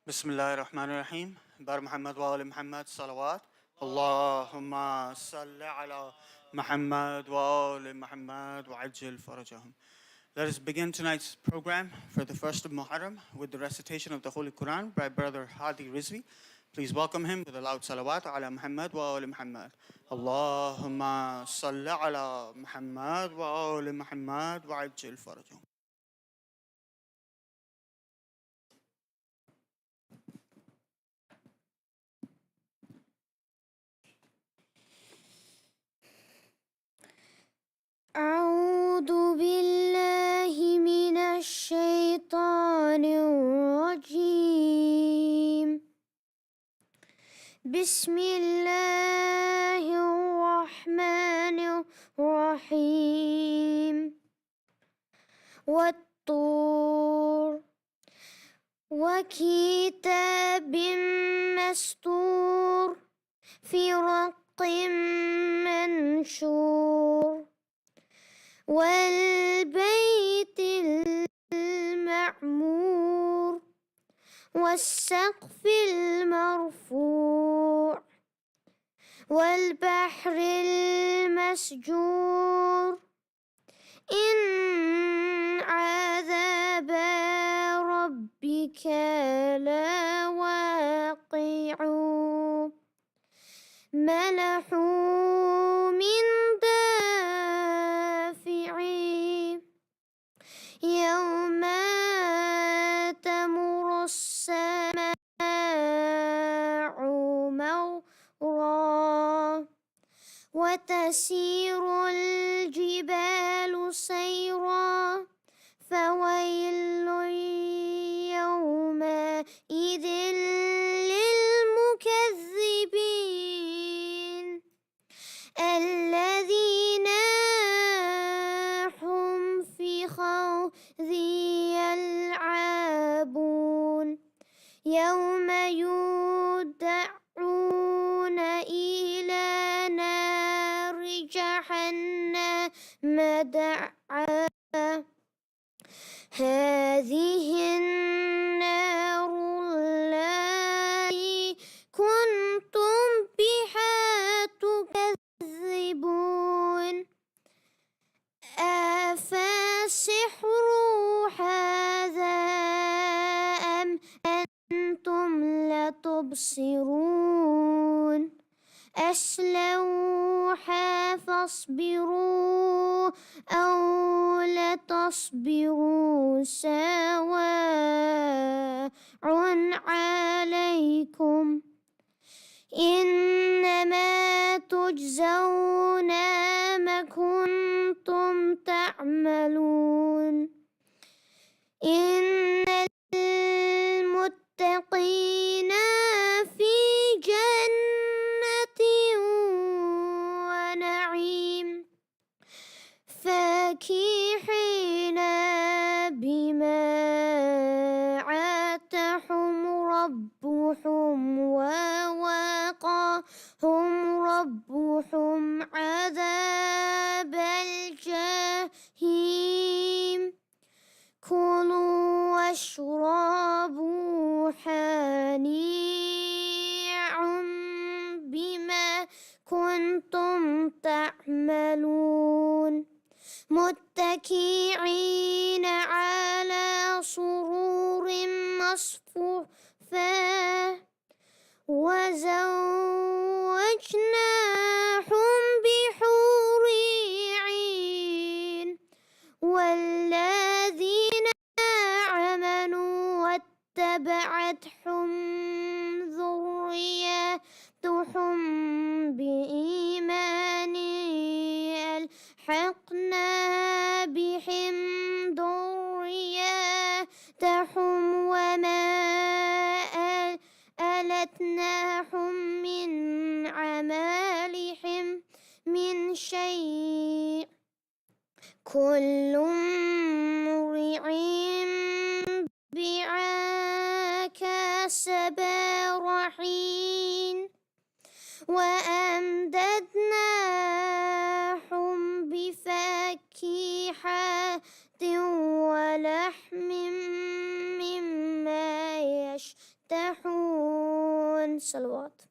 بسم الله الرحمن الرحيم. بار محمد وآل محمد صلوات. اللهم صل على Muhammad وآل محمد وعجل فرجهم. Let us begin tonight's program for the first of Muharram with the recitation of the Holy Quran by Brother Hadi Rizvi. Please welcome him with a loud salawat ala Muhammad wa ali Muhammad. Allahumma salli ala Muhammad wa ali Muhammad wa ajil farajahum. أعوذ بالله من الشيطان الرجيم. بسم الله الرحمن الرحيم. والطور وكتاب مسطور في رق منشور والبيت المعمور والسقف المرفوع والبحر المسجور إن عذاب ربك لواقع ما له من دافع يوم تمر السماء مورا وتسير الجبال سيرا فويل يومئذ للمكذبين الذين هم في خوض يلعبون يوم يدعون إلى نار جهنم دعا هذه النار التي كنتم بها تكذبون أفسحر هذا أم أنتم لا تبصرون أصلوها فاصبروا أو لا تصبروا سواء عليكم إنما تجزون ما كنتم تعملون إن المتقين في جنة ونعيم فاكهين بما آتاهم ربهم ووقاهم ربهم عذاب الجحيم كلوا واشربوا هنيئا بما كنتم تعملون متكئين على سرور مصفوفة وزوجناهم بحور عين والذين آمنوا واتبعتهم ذريتهم بإيمان ألحقنا بهم ذريتهم وما ألتناهم من عملهم من شيء كل امرئ بما كسب رهين وأمددناهم بفاكهة ولحم مما يشتهون يفتحون. صلوات.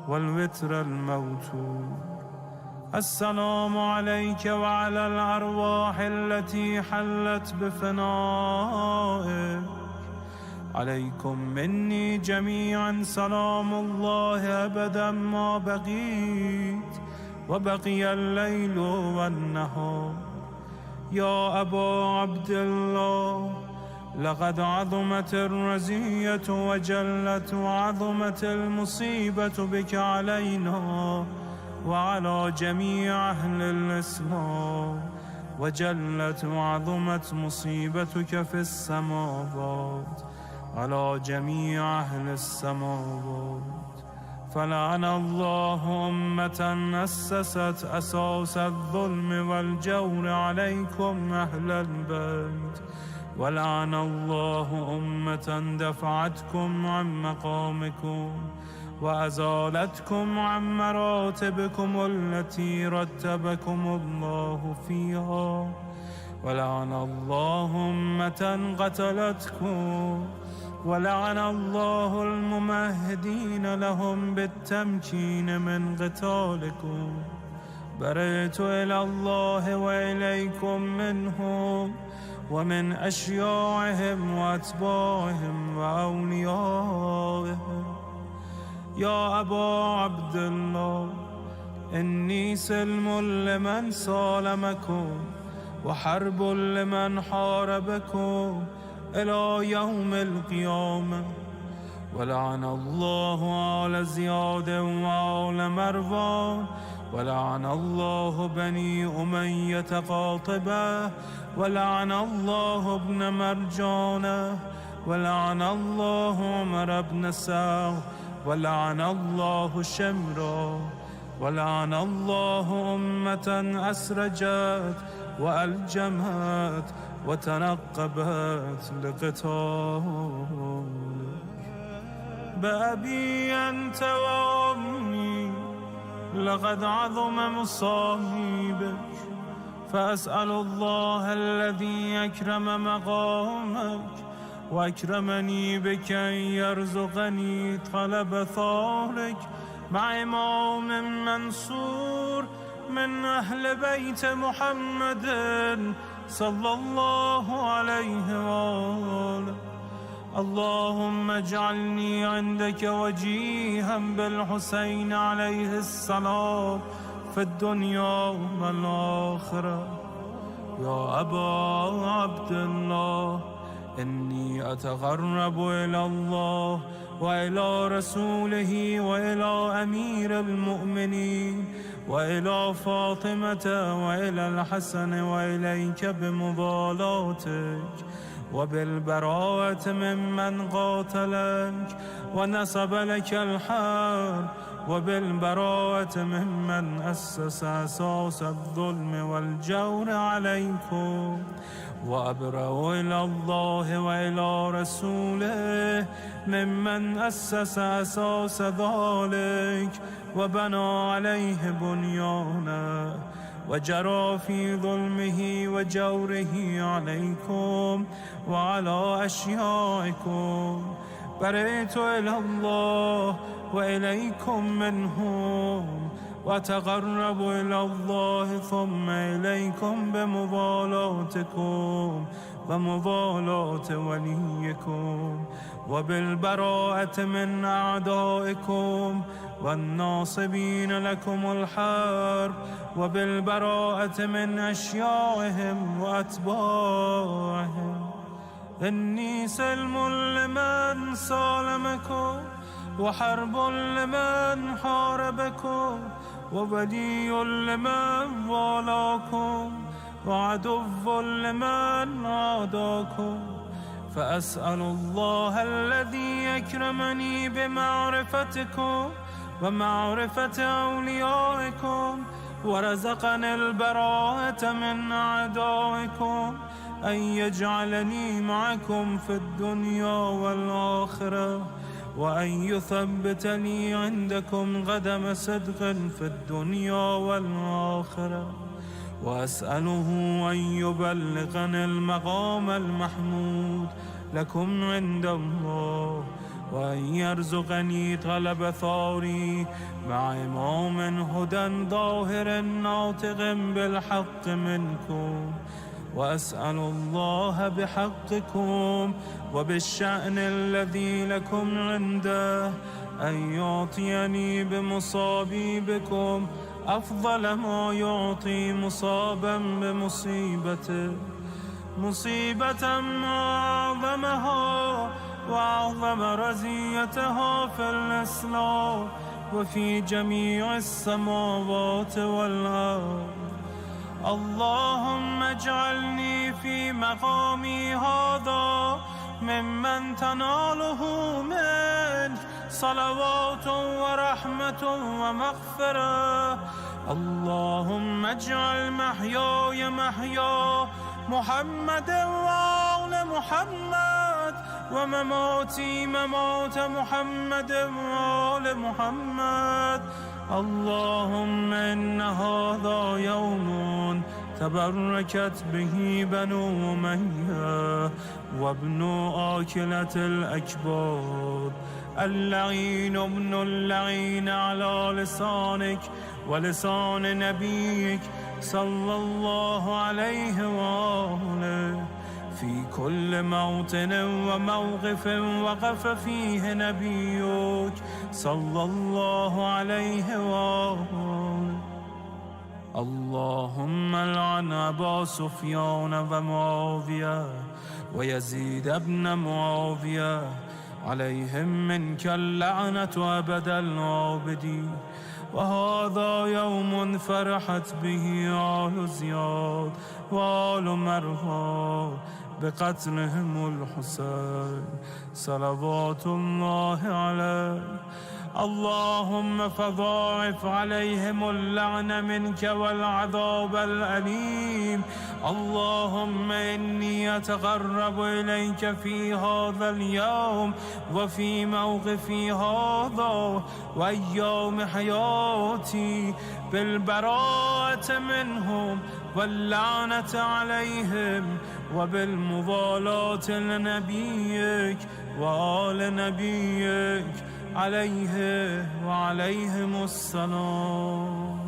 والوتر الموتور. السلام عليك وعلى الأرواح التي حلت بفنائك. عليكم مني جميعا سلام الله أبدا ما بقيت وبقي الليل والنهار. يا أبا عبد الله، لقد عظمت الرزية وجلت وعظمت المصيبة بك علينا وعلى جميع أهل الإسلام، وجلت وعظمت مصيبتك في السماوات على جميع أهل السماوات. فلعن الله أمة أسست أساس الظلم والجور عليكم أهل البيت، ولعن الله أمة دفعتكم عن مقامكم وأزالتكم عن مراتبكم التي رتبكم الله فيها، ولعن الله أمة قتلتكم، ولعن الله الممهدين لهم بالتمكين من قتالكم. برئت إلى الله وإليكم منهم ومن أشياعهم وأتباعهم وأوليائهم. يا أبا عبد الله، إني سلم لمن سالمكم وحرب لمن حاربكم إلى يوم القيامة. ولعن الله آل زياد وآل مروان، ولعن الله بني أمية قاطبة، ولعن الله ابن مرجانة، ولعن الله عمر بن سعد، ولعن الله شمرا، ولعن الله أمة أسرجت وألجمت وتنقبت لقتالك. بأبي أنت وأمي لقد عظم مصائبك، فأسأل الله الذي أكرم مقامك وأكرمني بك أن يرزقني طلب ثارك مع إمام منصور من أهل بيت محمد صلى الله عليه وآله. اللهم اجعلني عندك وجيها بالحسين عليه السلام في الدنيا والآخرة. يا أبا عبد الله، إني أتقرب إلى الله وإلى رسوله وإلى أمير المؤمنين وإلى فاطمة وإلى الحسن وإليك بمضالاتك وبالبراءة ممن قاتلك ونصب لك الحرب، وبالبراءة ممن أسس أساس الظلم والجور عليكم. وأبرأ إلى الله وإلى رسوله ممن أسس أساس ذلك وبنى عليه بنيانا وجرى في ظلمه وجوره عليكم وعلى أشيائكم، برئت إلى الله وإليكم منهم، وتقرب إلى الله ثم إليكم بمضالاتكم ومضالاة وليكم، وبالبراءة من أعدائكم والناصبين لكم الحرب، وبالبراءة من أشيائهم وأتباعهم. إني سلم لمن سالمكم، وحرب لمن حاربكم، وولي لمن والاكم، وعدو لمن عاداكم. فأسأل الله الذي يكرمني بمعرفتكم ومعرفة أوليائكم، ورزقني البراءة من أعدائكم، أن يجعلني معكم في الدنيا والآخرة، وأن يثبتني عندكم قدم صدق في الدنيا والآخرة. وأسأله أن يبلغني المقام المحمود لكم عند الله، وأن يرزقني طلب ثاري مع إمام هدى ظاهر ناطق بالحق منكم. وأسأل الله بحقكم وبالشأن الذي لكم عنده أن يعطيني بمصابي بكم أفضل ما يعطي مصابا بمصيبته، مصيبة ما أعظمها وأعظم رزيتها في الإسلام وفي جميع السماوات والأرض. اللهم اجعلني في مقامي هذا ممن تناله منك صلوات ورحمة ومغفرة. اللهم اجعل محياي محيا محمد وآل محمد، ومماتي ممات محمد وآل محمد. اللهم إن هذا يوم تبركت به بنو أمية وابن آكلة الأكباد، اللعين ابن اللعين على لسانك ولسان نبيك صلى الله عليه وآله، في كل موطن وموقف وقف فيه نبيك صلى الله عليه وآله. اللهم لعن أبا سفيان ومعاوية ويزيد بن معاوية، عليهم منك اللعنة أبد العابدين. وهذا يوم فرحت به آل زياد وآل مروان بقتلهم الحسين صلوات الله عليه. اللهم فضاعف عليهم اللعن منك والعذاب الأليم. اللهم إني أتقرب إليك في هذا اليوم وفي موقفي هذا وأيام حياتي بالبراءة منهم واللعنة عليهم، وبالمضالاة لنبيك وآل نبيك عليه وعليهم السلام.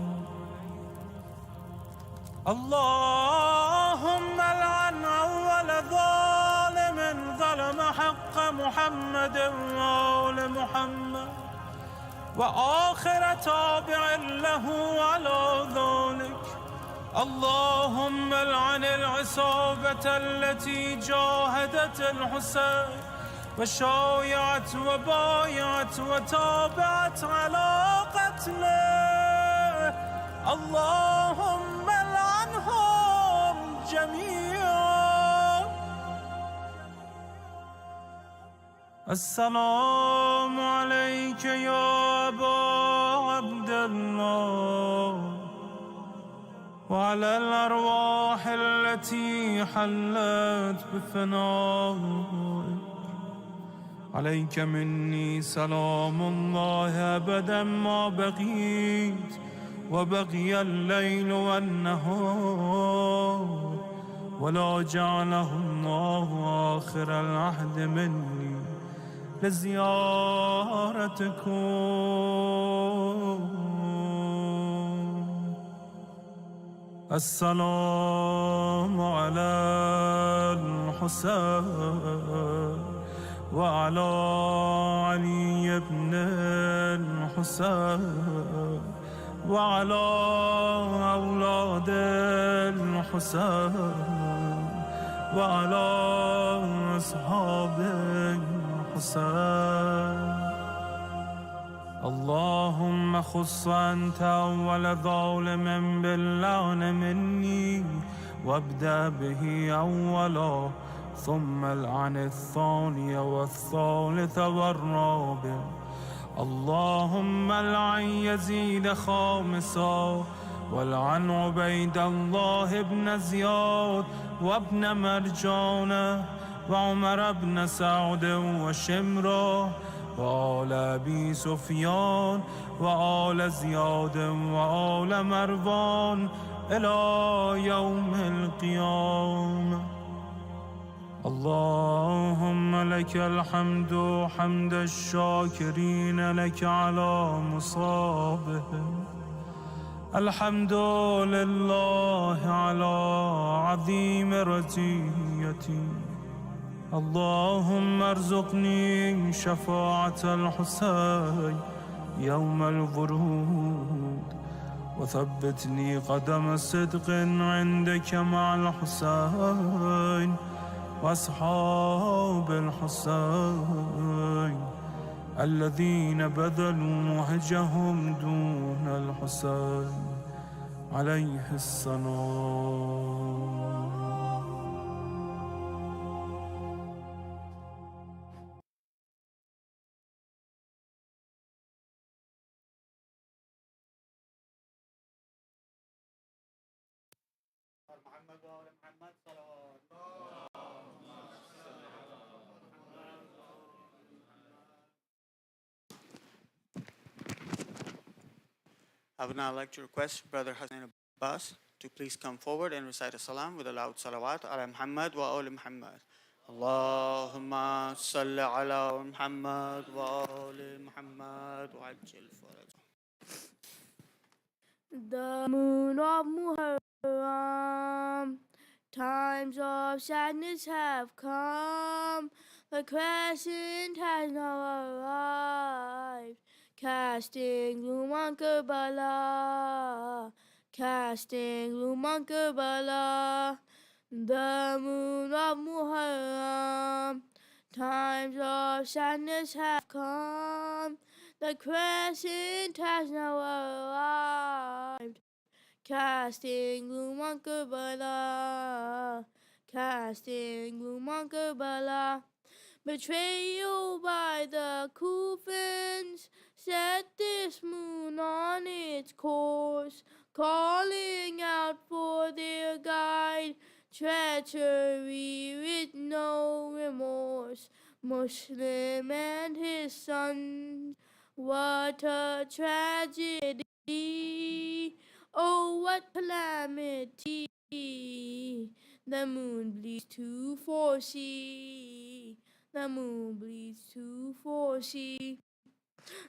اللهم لعن أول ظالم ظلم حق محمد وآل محمد، وآخر تابع له على ذلك. اللهم لعن العصابة التي جاهدت الحسين وشايعت وبايعت وتابعت على قتله. اللهم لعنهم جميعا. السلام عليك يا أبا عبد الله، وعلى الأرواح التي حلت بفنائك. عليك مني سلام الله أبدا ما بقيت، وبقي الليل والنهار ولا جعله الله آخر العهد مني لزيارتكم. السلام على الحسين وعلى علي بن الحسين وعلى أولاد الحسين وعلى أصحاب الحسين. اللهم خص أنت أول ظالم باللعن مني وابدأ به أولا ثم العن الثاني والثالث والرابع. اللهم العن يزيد خامسا والعن عبيد الله بن زياد وابن مرجانة وعمر بن سعد وشمرة وآل أبي سفيان وآل زياد وآل مروان إلى يوم القيامة. اللهم لك الحمد حمد الشاكرين لك على مصابهم. الحمد لله على عظيم رزيتي. اللهم ارزقني شفاعة الحسين يوم الورود وثبت لي قدم صدق عندك مع الحسين وأصحاب الحسين الذين بذلوا مهجهم دون الحسين عليه السلام. I would now like to request Brother Hassan Abbas to please come forward and recite a salam with a loud salawat ala Muhammad wa ali Muhammad. Allahumma salli ala Muhammad wa ali Muhammad wa ajil faraj. The moon of Muharram, times of sadness have come. The crescent has now arrived, casting gloom on Karbala, casting gloom on Karbala. The moon of Muharram, times of sadness have come. The crescent has now arrived, casting gloom on Karbala, casting gloom on Karbala. Betrayal by the Kufans set this moon on its course, calling out for their guide. Treachery with no remorse, Muslim and his sons. What a tragedy, oh what calamity. The moon bleeds to foresee, the moon bleeds to foresee.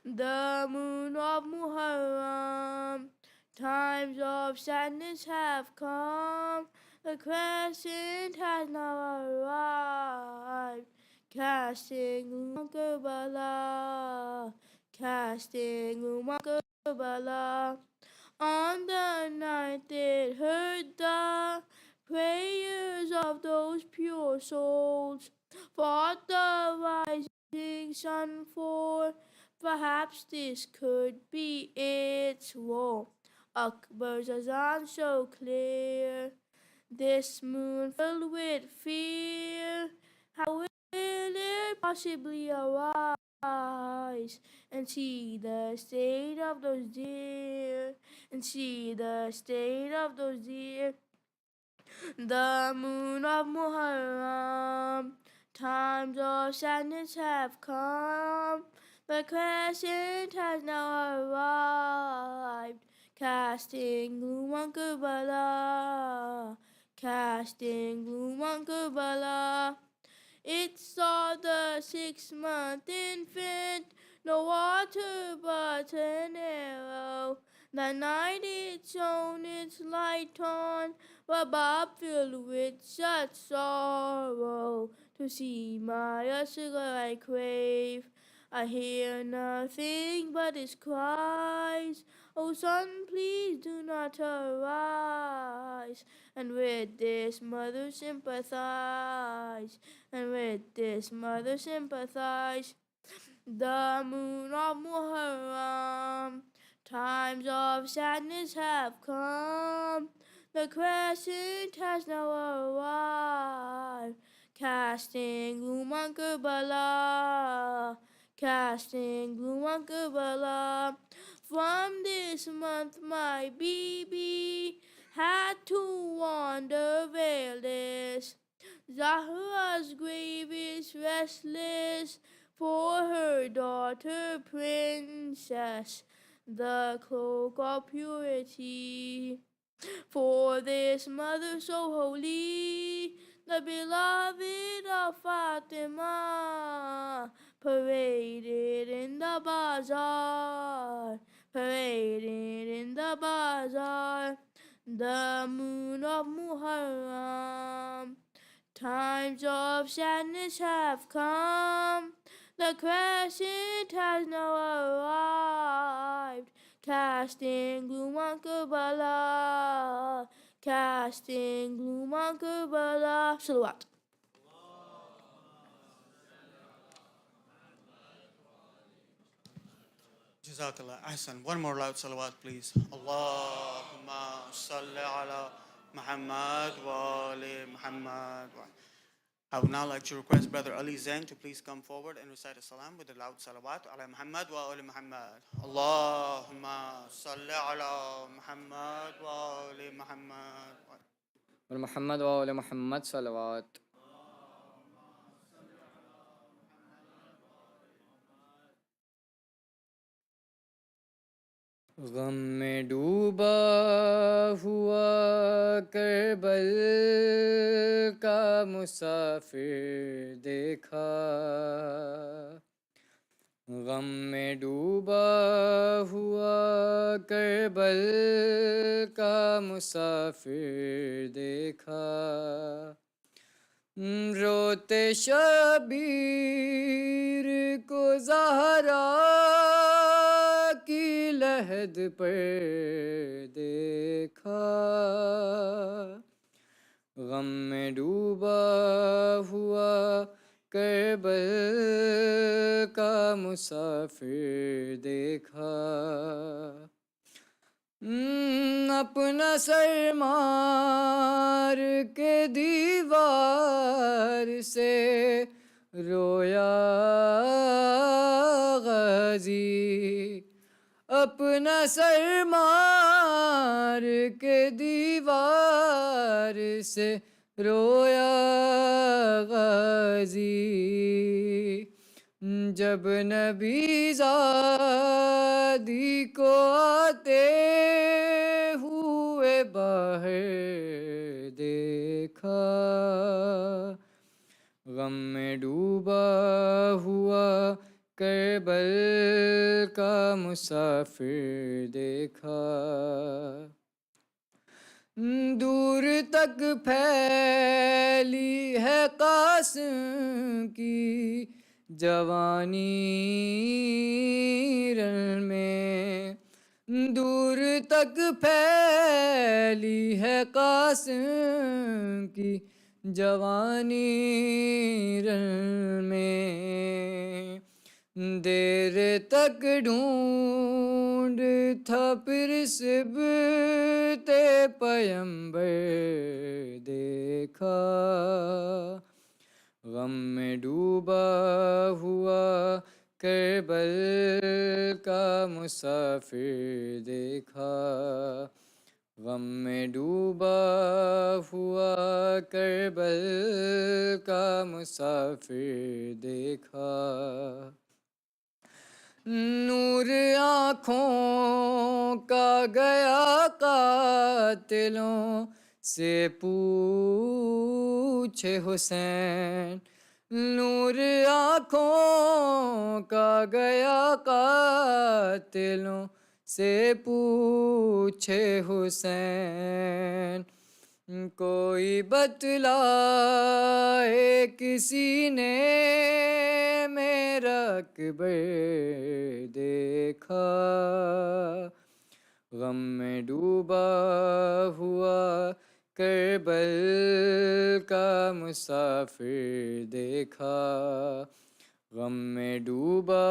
The moon of Muharram, times of sadness have come. The crescent has now arrived, casting gloom on Karbala, casting gloom on Karbala. On the night it heard the prayers of those pure souls, fought the rising sun for. Perhaps this could be its role. Akbar's azan so clear, this moon filled with fear. How will it possibly arise and see the state of those dear, and see the state of those dear? The moon of Muharram, times of sadness have come. The crescent has now arrived, casting gloom on Karbala, casting gloom on Karbala. It saw the 6-month infant, no water but an arrow. That night it shone its light on, but Bob filled with such sorrow. To see my Ashura I crave. I hear nothing but his cries. Oh son, please do not arise. And with this mother sympathize. And with this mother sympathize. The moon of Muharram, times of sadness have come. The crescent has now arrived, casting gloom on Karbala, casting gloom on Karbala. From this month my baby had to wander veilless. Zahra's grave is restless for her daughter princess, the cloak of purity. For this mother so holy, the beloved of Fatima, paraded in the bazaar, paraded in the bazaar, the moon of Muharram. Times of sadness have come, the crescent has now arrived, casting gloom on Karbala, casting gloom on Karbala. Salawat. Jazakallah. Ahsan. One more loud salawat, please. Allahumma salli ala Muhammad wa ali Muhammad. I would now like to request Brother Ali Zain to please come forward and recite a salam with a loud salawat ala Muhammad wa ali Muhammad. Allahumma salli ala Muhammad wa ali Muhammad. محمد وآل محمد صلوات. غم میں ڈوبا ہوا کربل کا مسافر دیکھا، غم میں ڈوبا ہوا کربل کا مسافر دیکھا، روتے شبیر کو زہرا کی لحد پر دیکھا، غم میں ڈوبا ہوا کربل کا مسافر دیکھا، اپنا سر مار کے دیوار سے رویا غازی، اپنا سر مار کے دیوار سے رویا غازی، جب نبی زادی کو آتے ہوئے باہر دیکھا، غم میں ڈوبا ہوا کربل کا مسافر دیکھا، دور تک پھیلی ہے قاسم کی جوانی رن میں، دور تک پھیلی ہے قاسم کی جوانی رن میں، دیر تک ڈھونڈ تھا پھر صبت پیمبر دیکھا، غم میں ڈوبا ہوا کربل کا مسافر دیکھا، غم میں ڈوبا ہوا کربل کا مسافر دیکھا، نور آنکھوں کا گیا قاتلوں سے پوچھے حسین، نور آنکھوں کا گیا قاتلوں سے پوچھے حسین، کوئی بتلائے کسی نے میرا اکبر دیکھا، غم میں ڈوبا ہوا کربل کا مسافر دیکھا، غم میں ڈوبا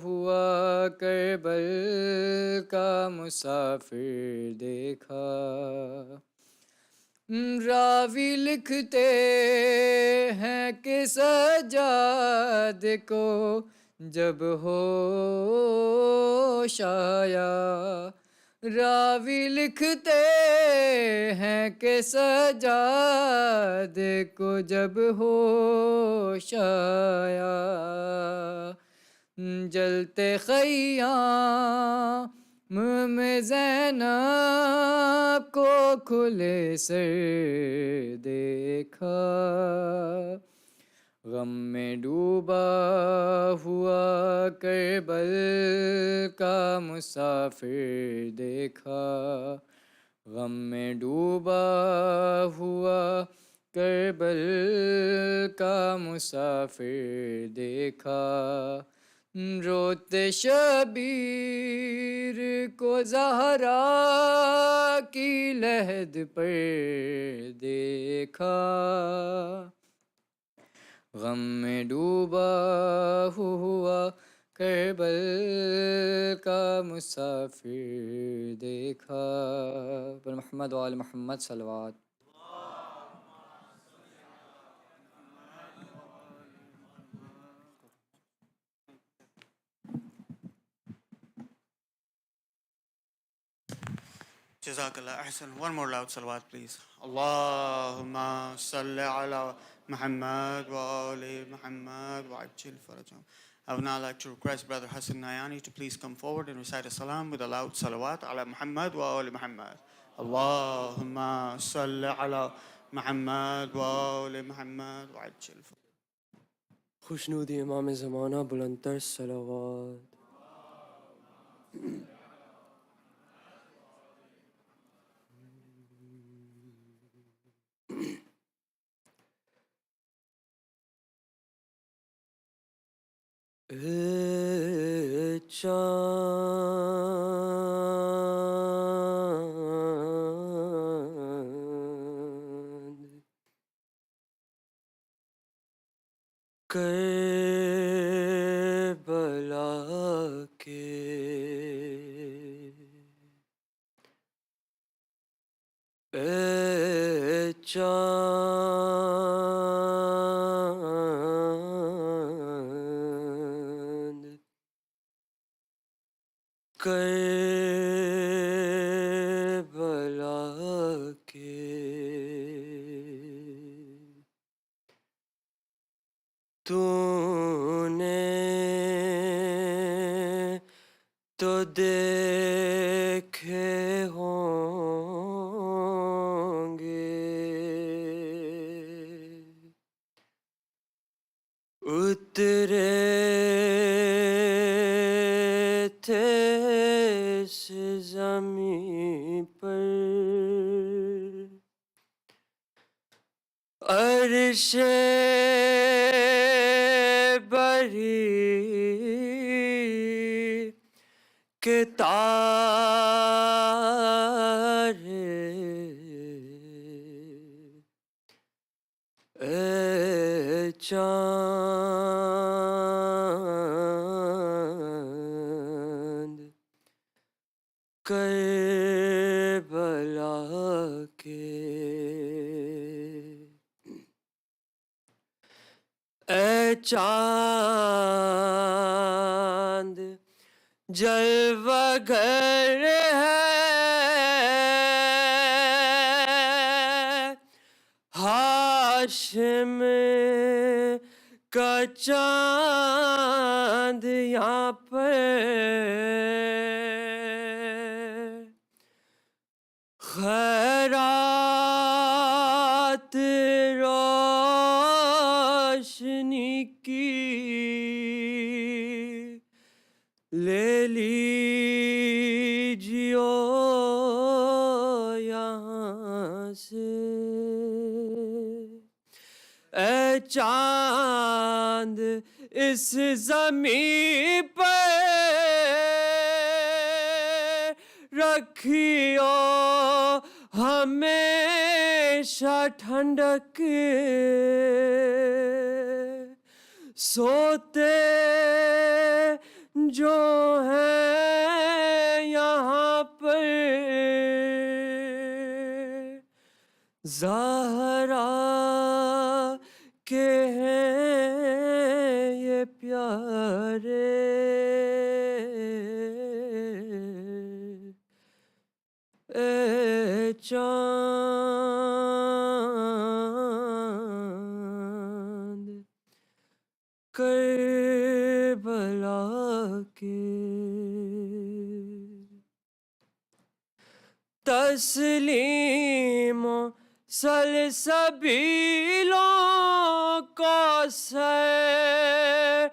ہوا کربل کا مسافر دیکھا، راوی لکھتے ہیں کہ سجاد کو جب ہوش آیا، راوی لکھتے ہیں کہ سجاد کو جب ہوش آیا، جلتے خیام میں زینب کو کھلے سر دیکھا، غم میں ڈوبا ہوا کربل کا مسافر دیکھا، غم میں ڈوبا ہوا کربل کا مسافر دیکھا، روتے شبیر کو زہرا کی لحد پر دیکھا، غم میں ڈوبا ہوا کربل کا مسافر دیکھا، پر محمد وآل محمد صلوات۔ Jazakallah ahsan. One more loud salawat, please. Allahumma salli ala Muhammad wa ali Muhammad wa ajil farajahum. I would now like to request Brother Hassan Nayani to please come forward and recite a salam with a loud salawat ala Muhammad wa ali Muhammad. Allahumma salli ala Muhammad wa ali Muhammad wa ajil farajahum. خوشنودی امام زمانہ بلندتر صلوات۔ چاند کربلا کے اے چاند کربلا کے تو نے تو دیکھے ہوں گے اترے تھے اس زمین پر عرش بری کے تارے اے چاند کربلا کے اے چاند جلوہ گر ہے ہاشم کا چاند یہاں پر خیرات روشنی کی لے لیجیو یہاں سے، اے چاند اس زمین پر رکھیو ہمیشہ ٹھنڈک، سوتے جو ہیں یہاں پر زہرا کے ہیں یہ پیارے، اے چاند کربلا کے، تسلیم و سلسبیلوں کو سر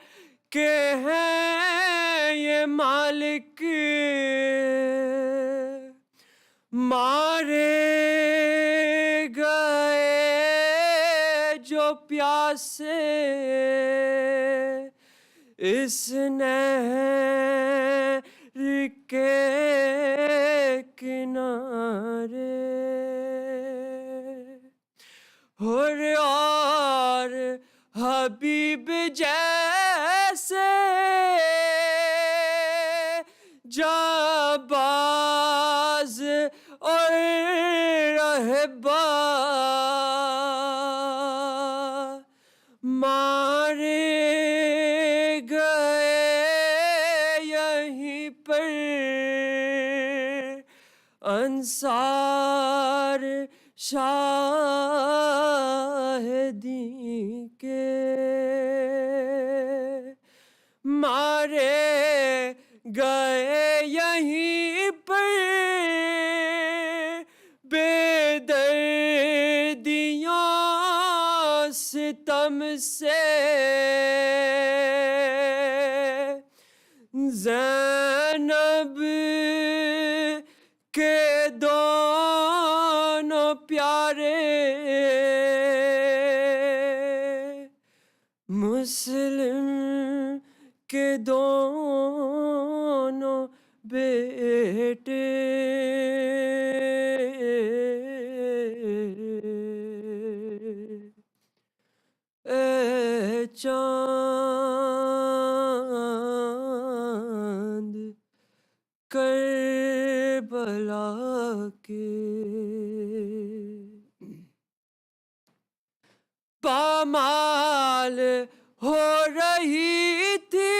کے ہیں یہ مالک، مارے گئے جو پیاسے اس نہر کے کنارے، حر اور حبیب جیسے جانباز اور رہبا مارے گئے یہیں پر، انصار شاہدی کے مارے گئے یہیں پر، بے دردیوں ستم سے زینب کے دونوں پیارے، مسلم کے دونوں بیٹے، اے چاند کربلا کے، پامال ہو رہی تھی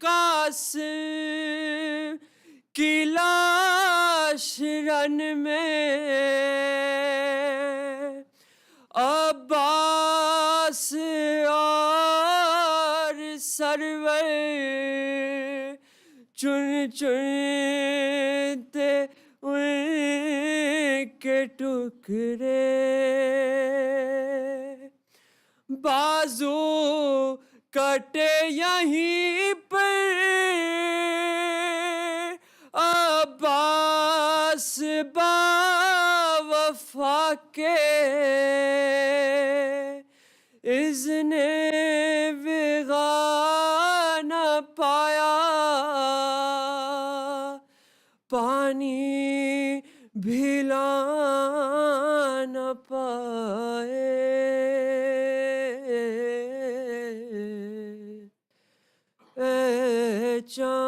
قاسم کی لاش رن میں، عباس اور سرور چن چنتے ان کے ٹکڑے، بازو کٹے یہیں پر عباس با وفا کے، اذن وغا نہ پایا، پانی بھلا نہ پائے، اے چاند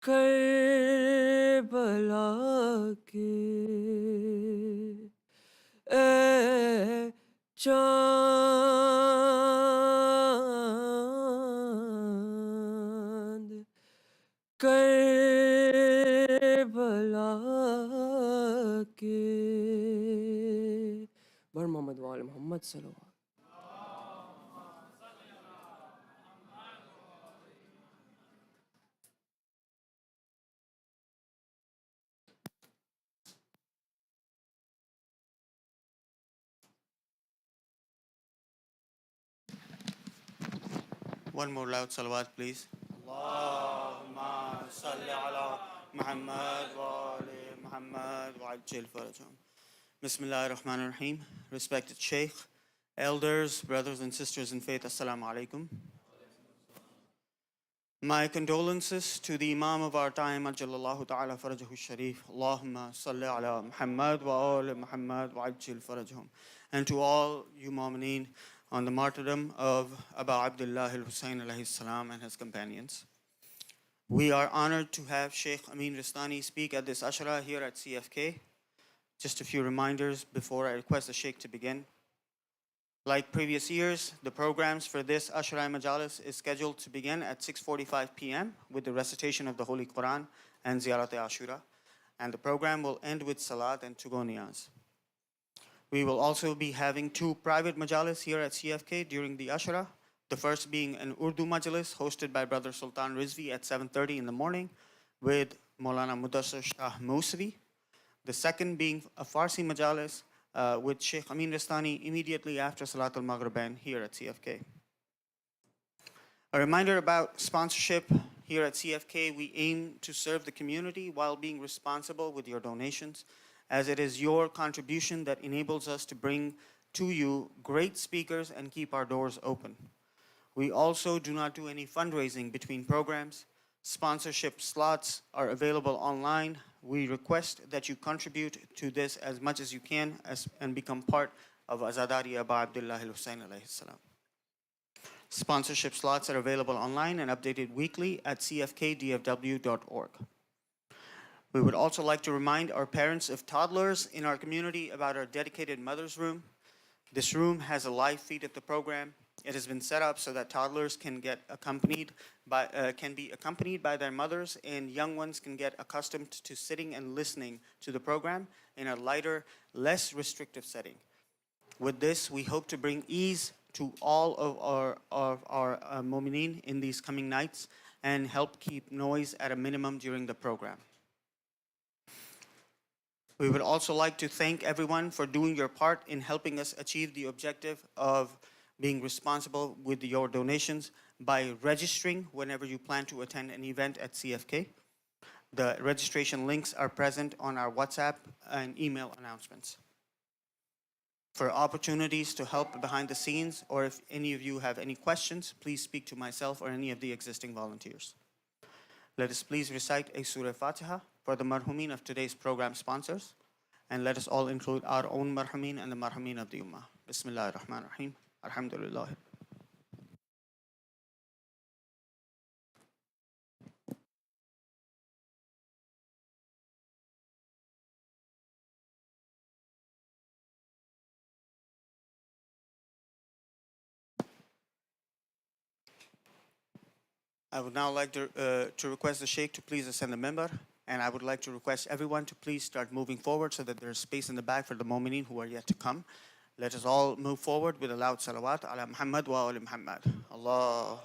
کربلا کے، اے چاند کربلا کے، بر محمد وآل محمد صلی اللہ علیہ وسلم۔ One more loud salawat, please. Allahumma salli ala Muhammad wa ali Muhammad wa ajil farajahum. Bismillah ar-Rahman ar-Rahim. Respected Sheikh, elders, brothers and sisters in faith, Assalamu alaikum. My condolences to the Imam of our time, Ajalallahu ta'ala farajahu sharif. Allahumma salli ala Muhammad wa ali Muhammad wa ajil farajahum. And to all you mu'mineen on the martyrdom of Abu Abdullah al-Husayn alayhi salam and his companions. We are honored to have Sheikh Amin Rastani speak at this Ashura here at CFK. Just a few reminders before I request the Sheikh to begin. Like previous years, the programs for this Ashura Majalis is scheduled to begin at 6:45 p.m. with the recitation of the Holy Quran and Ziyarat Ashura, and the program will end with Salat and Tugoniyas. We will also be having 2 private Majalis here at CFK during the Ashura, the first being an Urdu Majalis hosted by Brother Sultan Rizvi at 7:30 in the morning with Maulana Mudassir Shah Mousavi. The second being a Farsi Majalis with Sheikh Amin Rastani immediately after Salat al-Maghribain here at CFK. A reminder about sponsorship. Here at CFK, we aim to serve the community while being responsible with your donations, as it is your contribution that enables us to bring to you great speakers and keep our doors open. We also do not do any fundraising between programs. Sponsorship slots are available online. We request that you contribute to this as much as you can and become part of Azadari Abu Abdullah al-Husayn alayhi salam. Sponsorship slots are available online and updated weekly at cfkdfw.org. We would also like to remind our parents of toddlers in our community about our dedicated mother's room. This room has a live feed of the program. It has been set up so that toddlers can be accompanied by their mothers, and young ones can get accustomed to sitting and listening to the program in a lighter, less restrictive setting. With this, we hope to bring ease to all of our mu'mineen in these coming nights and help keep noise at a minimum during the program. We would also like to thank everyone for doing your part in helping us achieve the objective of being responsible with your donations by registering whenever you plan to attend an event at CFK. The registration links are present on our WhatsApp and email announcements. For opportunities to help behind the scenes, or if any of you have any questions, please speak to myself or any of the existing volunteers. Let us please recite a Surah Fatiha for the marhumin of today's program sponsors, and let us all include our own marhumin and the marhumin of the Ummah. Bismillah ar-Rahman ar-Rahim. Alhamdulillah. I would now like to request the Sheikh to please ascend the member, and I would like to request everyone to please start moving forward so that there's space in the back for the mu'mineen who are yet to come. Let us all move forward with a loud salawat ala Muhammad wa ali Muhammad. Allah.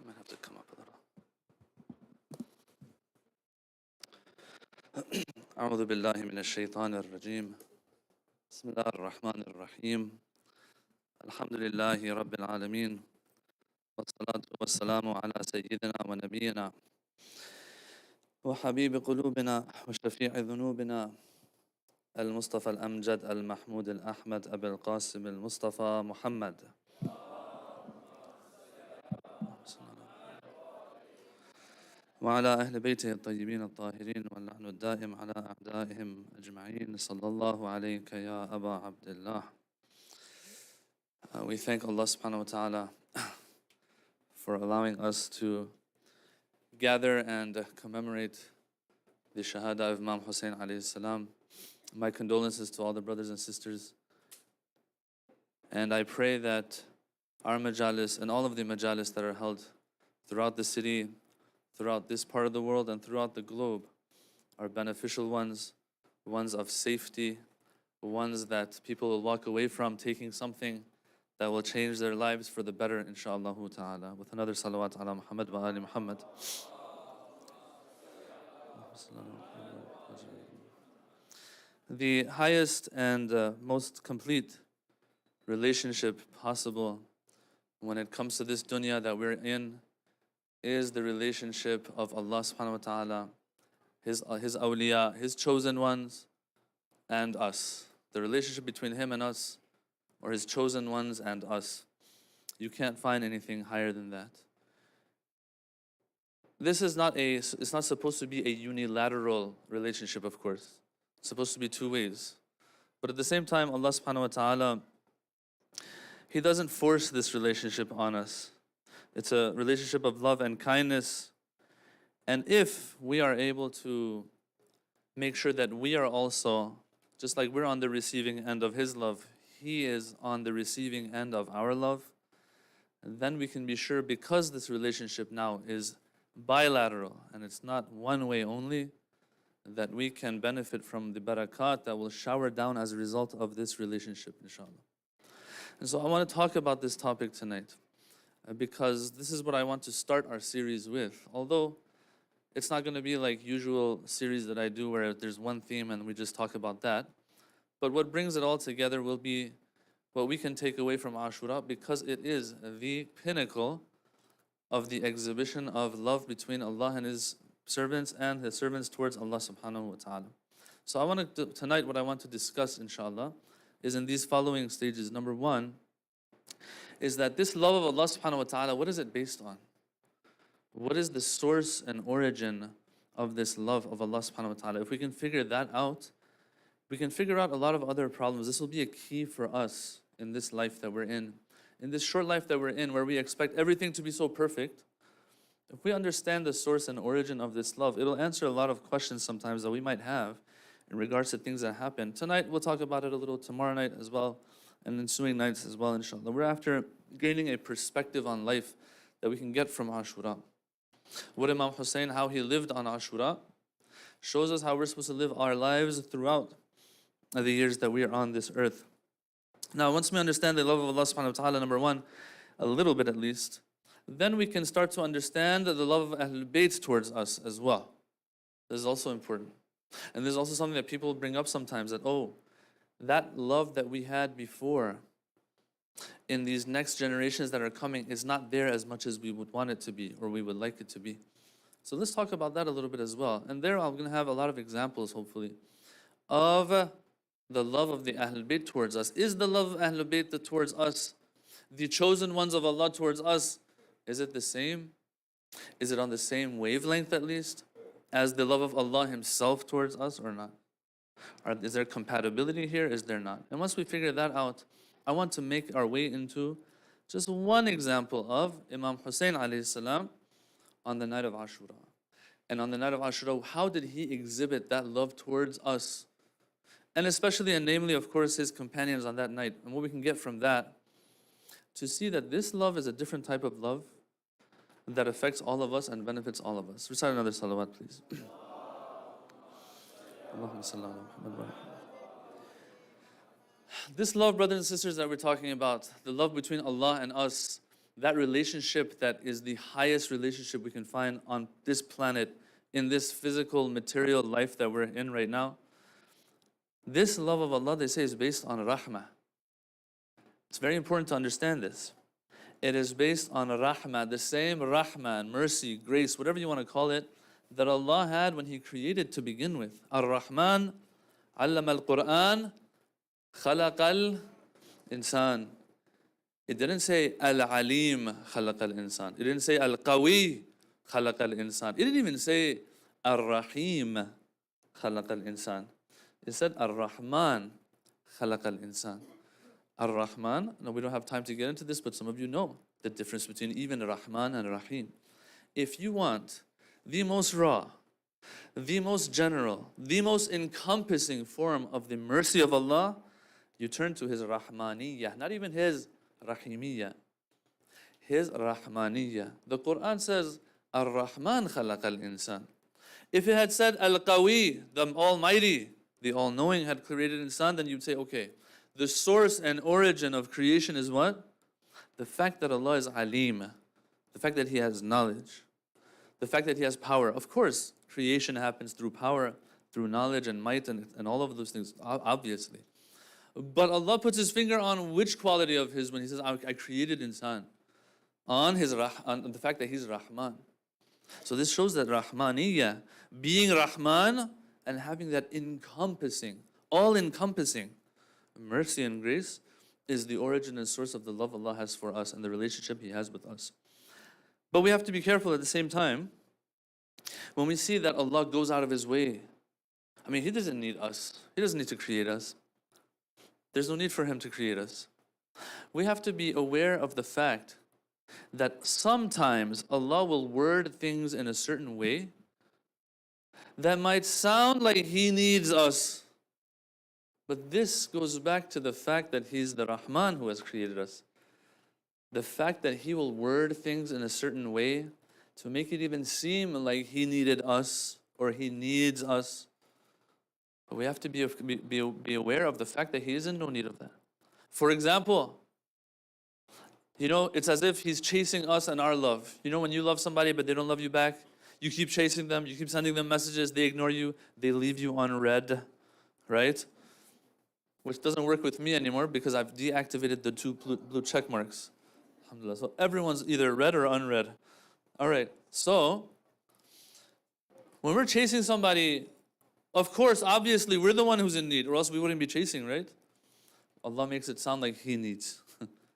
I'm gonna have to come up a little. أعوذ بالله من الشيطان الرجيم. بسم الله الرحمن الرحيم. الحمد لله رب العالمين، والصلاة والسلام على سيدنا ونبينا وحبيب قلوبنا وشفيع ذنوبنا المصطفى الأمجد المحمود الأحمد أبي القاسم المصطفى محمد وعلى أهل بيته الطيبين الطاهرين، واللعن الدائم على أعدائهم أجمعين. صلى الله عليك يا أبا عبد الله. We thank Allah subhanahu wa ta'ala for allowing us to gather and commemorate the Shahada of Imam Hussein alayhi salam. My condolences to all the brothers and sisters. And I pray that our majalis and all of the majalis that are held throughout the city, throughout this part of the world, and throughout the globe are beneficial ones, ones of safety, ones that people will walk away from taking something that will change their lives for the better, inshaAllah ta'ala. With another salawat ala Muhammad wa ali Muhammad. The highest and most complete relationship possible when it comes to this dunya that we're in is the relationship of Allah subhanahu wa ta'ala, His awliya, His chosen ones, and us. The relationship between Him and us, or His chosen ones and us. You can't find anything higher than that. This is it's not supposed to be a unilateral relationship, of course. It's supposed to be two ways. But at the same time, Allah subhanahu wa ta'ala, He doesn't force this relationship on us. It's a relationship of love and kindness. And if we are able to make sure that we are also, just like we're on the receiving end of His love, He is on the receiving end of our love, then we can be sure, because this relationship now is bilateral and it's not one way only, that we can benefit from the barakat that will shower down as a result of this relationship, inshallah. And so I want to talk about this topic tonight because this is what I want to start our series with. Although it's not going to be like usual series that I do where there's one theme and we just talk about that. But what brings it all together will be what we can take away from Ashura, because it is the pinnacle of the exhibition of love between Allah and His servants and His servants towards Allah subhanahu wa ta'ala. So tonight what I want to discuss, inshallah, is in these following stages. Number one is that this love of Allah subhanahu wa ta'ala, what is it based on? What is the source and origin of this love of Allah subhanahu wa ta'ala? If we can figure that out, we can figure out a lot of other problems. This will be a key for us in this life that we're in this short life that we're in, where we expect everything to be so perfect. If we understand the source and origin of this love, it'll answer a lot of questions sometimes that we might have in regards to things that happen. Tonight, we'll talk about it a little, tomorrow night as well, and ensuing nights as well, inshallah. We're after gaining a perspective on life that we can get from Ashura. What Imam Hussein, how he lived on Ashura, shows us how we're supposed to live our lives throughout the years that we are on this earth. Now, once we understand the love of Allah subhanahu wa ta'ala, number one, a little bit at least, then we can start to understand the love of Ahlul Bayt towards us as well. This is also important. And this is also something that people bring up sometimes, that, that love that we had before in these next generations that are coming is not there as much as we would want it to be, or we would like it to be. So let's talk about that a little bit as well. And there I'm going to have a lot of examples, hopefully, of the love of the Ahlul Bayt towards us. Is the love of Ahlul Bayt towards us, the chosen ones of Allah towards us, is it the same? Is it on the same wavelength at least as the love of Allah Himself towards us, or not? Is there compatibility here? Is there not? And once we figure that out, I want to make our way into just one example of Imam Hussein alayhi salam on the night of Ashura. And on the night of Ashura, how did he exhibit that love towards us? And especially and namely, of course, his companions on that night. And what we can get from that, to see that this love is a different type of love that affects all of us and benefits all of us. Recite another salawat, please. This love, brothers and sisters, that we're talking about, the love between Allah and us, that relationship that is the highest relationship we can find on this planet, in this physical, material life that we're in right now. This love of Allah, they say, is based on rahmah. It's very important to understand this. It is based on rahmah, the same rahmah and mercy, grace, whatever you want to call it, that Allah had when He created to begin with. Ar-Rahman, allama al-Quran, خلق الإنسان. It didn't say Al-Alim خلق الإنسان. It didn't say Al-Qawi خلق الإنسان. It didn't even say Ar-Rahim خلق الإنسان. It said Ar-Rahman خلق الإنسان. Ar-Rahman. Now we don't have time to get into this, but some of you know the difference between even Rahman and Rahim. If you want the most raw, the most general, the most encompassing form of the mercy of Allah, you turn to His Rahmaniyah, not even His Rahimiyah. His Rahmaniyah. The Quran says, Ar-Rahman khalaq al-insan. If it had said Al-Qawi, the Almighty, the All-Knowing had created insan, then you'd say, okay, the source and origin of creation is what? The fact that Allah is Alim, the fact that He has knowledge, the fact that He has power. Of course, creation happens through power, through knowledge and might and all of those things, obviously. But Allah puts His finger on which quality of His when He says, I created insan, on the fact that He's Rahman. So this shows that Rahmaniyya, being Rahman and having that encompassing, all-encompassing mercy and grace, is the origin and source of the love Allah has for us and the relationship He has with us. But we have to be careful at the same time when we see that Allah goes out of His way. I mean, He doesn't need us. He doesn't need to create us. There's no need for Him to create us. We have to be aware of the fact that sometimes Allah will word things in a certain way that might sound like He needs us. But this goes back to the fact that He's the Rahman who has created us. The fact that He will word things in a certain way to make it even seem like He needed us or He needs us. But we have to be aware of the fact that He is in no need of that. For example, it's as if He's chasing us and our love. When you love somebody but they don't love you back, you keep chasing them, you keep sending them messages, they ignore you, they leave you unread, right? Which doesn't work with me anymore because I've deactivated the 2 blue check marks. Alhamdulillah. So everyone's either read or unread. All right. So when we're chasing somebody, of course, obviously, we're the one who's in need, or else we wouldn't be chasing, right? Allah makes it sound like He needs.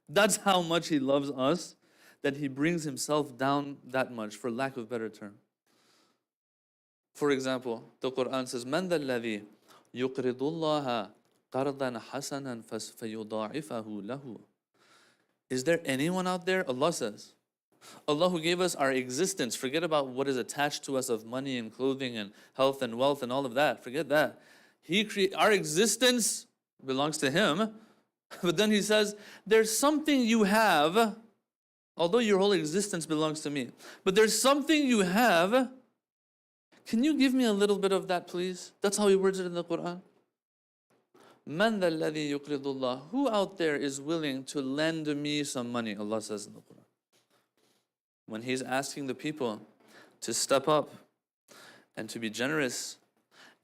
That's how much He loves us, that He brings Himself down that much, for lack of a better term. For example, the Quran says, مَنْ ذَا الَّذِي يُقْرِضُ اللَّهَ قَرْضًا حَسَنًا فَيُضَاعِفَهُ لَهُ. Is there anyone out there, Allah says, Allah who gave us our existence, forget about what is attached to us of money and clothing and health and wealth and all of that, forget that. Our existence belongs to Him, but then He says, there's something you have, although your whole existence belongs to me, but there's something you have, can you give me a little bit of that, please? That's how He words it in the Quran. مَنْ ذَا الَّذِي يُقْرِضُ اللَّهِ. Who out there is willing to lend me some money? Allah says in the Quran. When He's asking the people to step up and to be generous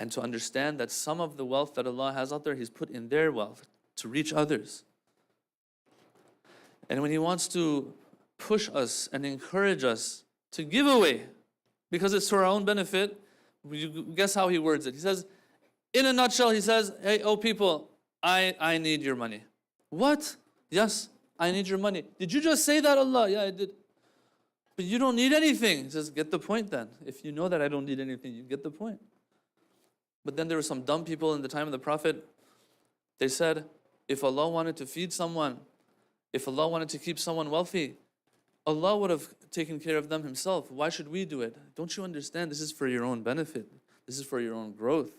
and to understand that some of the wealth that Allah has out there, He's put in their wealth to reach others. And when He wants to push us and encourage us to give away, because it's for our own benefit, guess how He words it? He says, in a nutshell, He says, hey, oh people, I need your money. What? Yes, I need your money. Did you just say that, Allah? Yeah, I did. But you don't need anything. He says, get the point then. If you know that I don't need anything, you get the point. But then there were some dumb people in the time of the Prophet. They said, if Allah wanted to feed someone, if Allah wanted to keep someone wealthy, Allah would have taken care of them Himself. Why should we do it? Don't you understand? This is for your own benefit. This is for your own growth.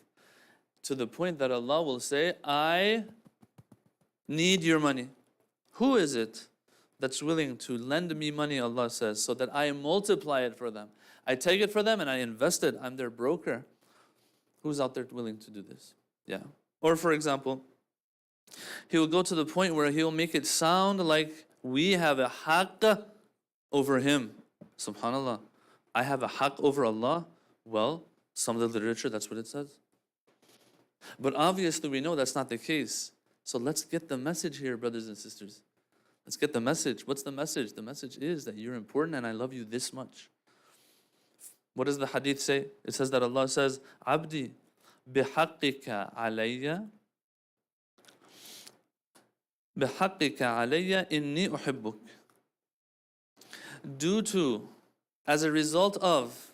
To the point that Allah will say, I need your money. Who is it that's willing to lend me money, Allah says, so that I multiply it for them? I take it for them and I invest it. I'm their broker. Who's out there willing to do this? Yeah. Or for example, He will go to the point where He will make it sound like we have a haqq over Him. SubhanAllah. I have a haqq over Allah. Well, some of the literature, that's what it says. But obviously we know that's not the case. So let's get the message here, brothers and sisters. Let's get the message. What's the message? The message is that you're important and I love you this much. What does the hadith say? It says that Allah says, Abdi, bihaqqika alayya, inni uhibbuk. As a result of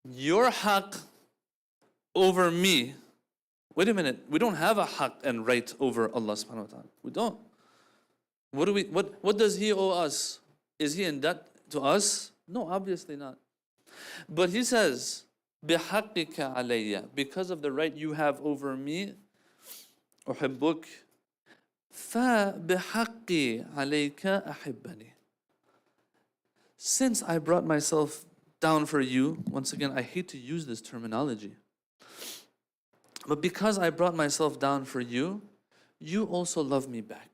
your haqq over me, Wait a minute, we don't have a haqq and right over Allah subhanahu wa ta'ala. We don't. What does He owe us? Is He in debt to us? No, obviously not. But He says, بِحَقِّكَ عَلَيَّ, because of the right you have over me, أُحِبُّكَ فَبِحَقِّي عَلَيْكَ أَحِبَّنِي. Since I brought myself down for you, once again, I hate to use this terminology, but because I brought myself down for you, you also love me back.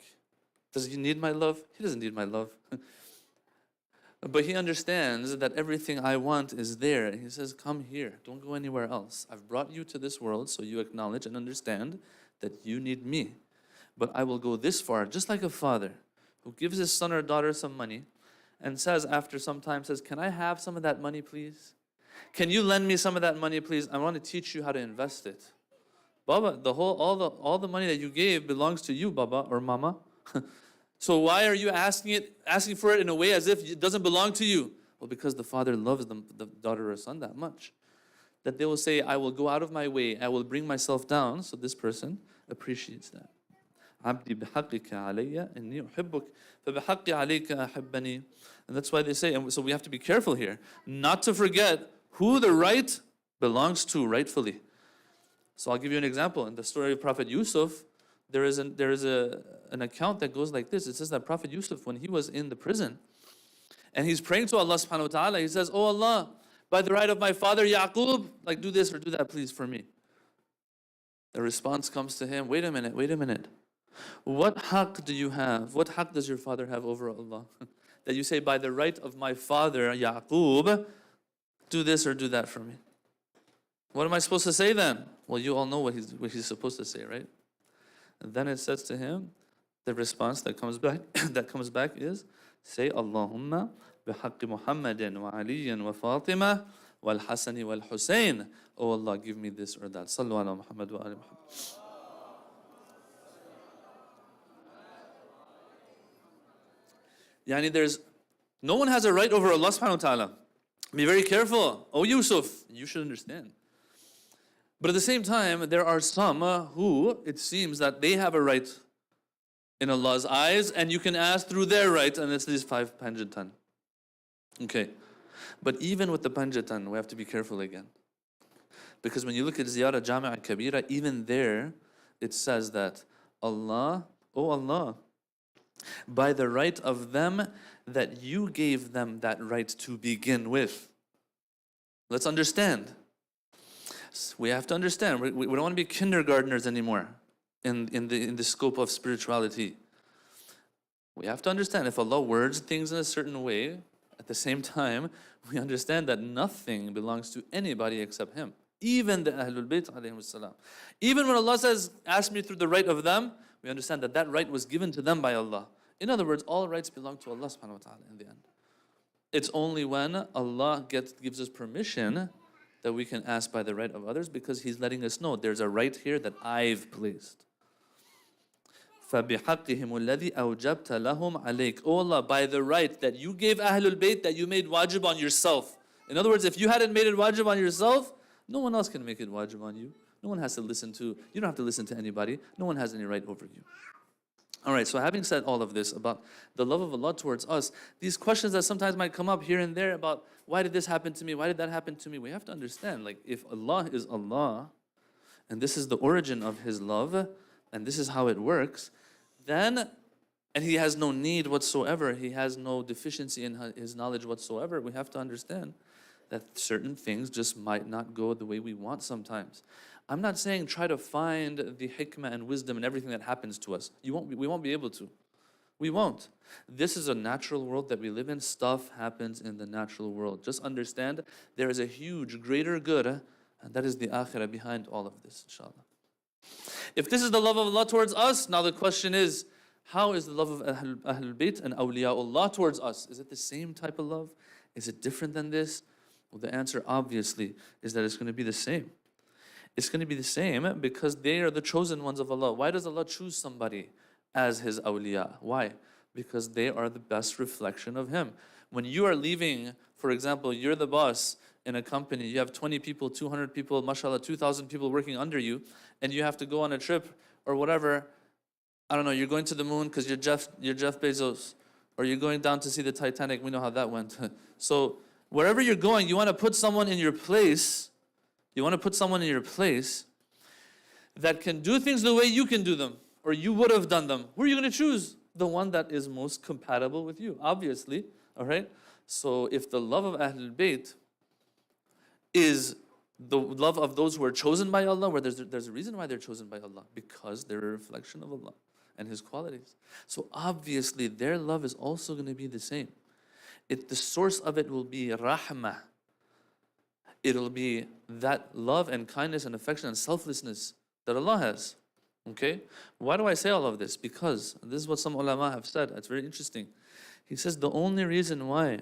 Does He need my love? He doesn't need my love. But He understands that everything I want is there. He says, come here, don't go anywhere else. I've brought you to this world so you acknowledge and understand that you need me. But I will go this far, just like a father who gives his son or daughter some money and says after some time, says, can I have some of that money, please? Can you lend me some of that money, please? I want to teach you how to invest it. Baba, all the money that you gave belongs to you, Baba or Mama. So why are you asking for it in a way as if it doesn't belong to you? Well, because the father loves the daughter or son that much, that they will say, I will go out of my way, I will bring myself down. So this person appreciates that. عبدي بحقك علي إني أحبك فبحقي عليك أحبني. And that's why they say, and so we have to be careful here, not to forget who the right belongs to rightfully. So I'll give you an example. In the story of Prophet Yusuf, there is an account that goes like this. It says that Prophet Yusuf, when he was in the prison, and he's praying to Allah subhanahu wa ta'ala, he says, oh Allah, by the right of my father Yaqub, like do this or do that please for me. The response comes to him, wait a minute. What haqq do you have? What haqq does your father have over Allah? That you say, by the right of my father Yaqub, do this or do that for me. What am I supposed to say then? Well, you all know what he's supposed to say, right? And then it says to him, the response that comes back is, say, Allahumma bihaqqi Muhammadin wa Aliyin wa Fatima wal Hasani wal Hussein. Oh Allah, give me this or that. Sallu ala Muhammad wa ali Muhammad. Yani no one has a right over Allah subhanahu wa ta'ala. Be very careful. Oh Yusuf, you should understand. But at the same time, there are some who, it seems that they have a right in Allah's eyes, and you can ask through their right, and it's these 5 panjatan. Okay. But even with the panjatan, we have to be careful again. Because when you look at Ziyarat Jami'a Kabira, even there, it says that Allah, oh Allah, by the right of them that you gave them that right to begin with. Let's understand. We have to understand. We don't want to be kindergartners anymore in the scope of spirituality. We have to understand, if Allah words things in a certain way, at the same time, we understand that nothing belongs to anybody except Him. Even the Ahlul Bayt alayhim salam. Even when Allah says, ask me through the right of them, we understand that that right was given to them by Allah. In other words, all rights belong to Allah subhanahu wa ta'ala in the end. It's only when Allah gives us permission that we can ask by the right of others, because He's letting us know there's a right here that I've placed. فَبِحَقِّهِمُ الَّذِي أَوْجَبْتَ لَهُمْ عَلَيْكَ. Oh Allah, by the right that you gave Ahlul Bayt, that you made wajib on yourself. In other words, if you hadn't made it wajib on yourself, no one else can make it wajib on you. No one has to listen to, you don't have to listen to anybody. No one has any right over you. All right, so having said all of this about the love of Allah towards us, these questions that sometimes might come up here and there about why did this happen to me, why did that happen to me, we have to understand, like, if Allah is Allah, and this is the origin of His love, and this is how it works, then, and He has no need whatsoever, He has no deficiency in His knowledge whatsoever, we have to understand that certain things just might not go the way we want sometimes. I'm not saying try to find the hikmah and wisdom in everything that happens to us. We won't be able to. We won't. This is a natural world that we live in. Stuff happens in the natural world. Just understand there is a huge, greater good, and that is the akhirah behind all of this, inshallah. If this is the love of Allah towards us, now the question is, how is the love of Ahlul Bayt and Awliyaullah towards us? Is it the same type of love? Is it different than this? Well, the answer obviously is that it's going to be the same. It's going to be the same because they are the chosen ones of Allah. Why does Allah choose somebody as His awliya? Why? because they are the best reflection of Him. When you are leaving, for example, you're the boss in a company, you have 20 people, 200 people, mashallah, 2,000 people working under you, and you have to go on a trip or whatever. I don't know, you're going to the moon because you're Jeff Bezos, or you're going down to see the Titanic. We know how that went. So wherever you're going, you want to put someone in your place. You want to put someone in your place that can do things the way you can do them, or you would have done them. Who are you going to choose? The one that is most compatible with you, obviously. All right? So if the love of Ahlul Bayt is the love of those who are chosen by Allah, where there's a reason why they're chosen by Allah, because they're a reflection of Allah and His qualities. So obviously their love is also going to be the same. The source of it will be rahmah. It'll be that love and kindness and affection and selflessness that Allah has. Okay? Why do I say all of this? Because this is what some ulama have said. It's very interesting. He says the only reason why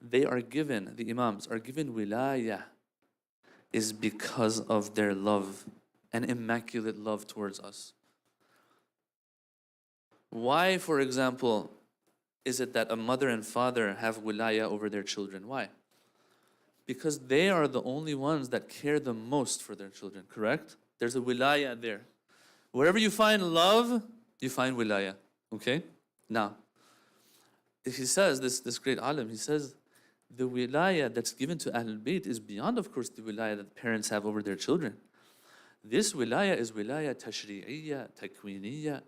they are given, the Imams are given wilayah, is because of their love and immaculate love towards us. Why, for example, is it that a mother and father have wilayah over their children? Why? Because they are the only ones that care the most for their children, correct? There's a wilayah there. Wherever you find love, you find wilayah, okay? Now, he says, this great alim, he says, the wilayah that's given to Ahlul Bayt is beyond, of course, the wilayah that parents have over their children. This wilayah is wilayah tashri'iyya, takwiniyya.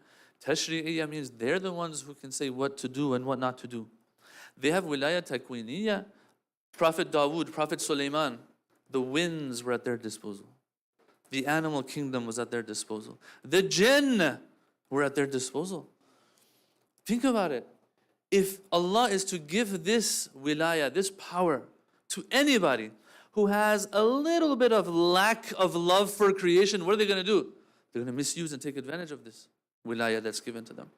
Tashri'iyya means they're the ones who can say what to do and what not to do. They have wilayah takwiniyya. Prophet Dawood, Prophet Sulaiman, the winds were at their disposal. The animal kingdom was at their disposal. The jinn were at their disposal. Think about it. If Allah is to give this wilayah, this power, to anybody who has a little bit of lack of love for creation, what are they going to do? They're going to misuse and take advantage of this wilayah that's given to them.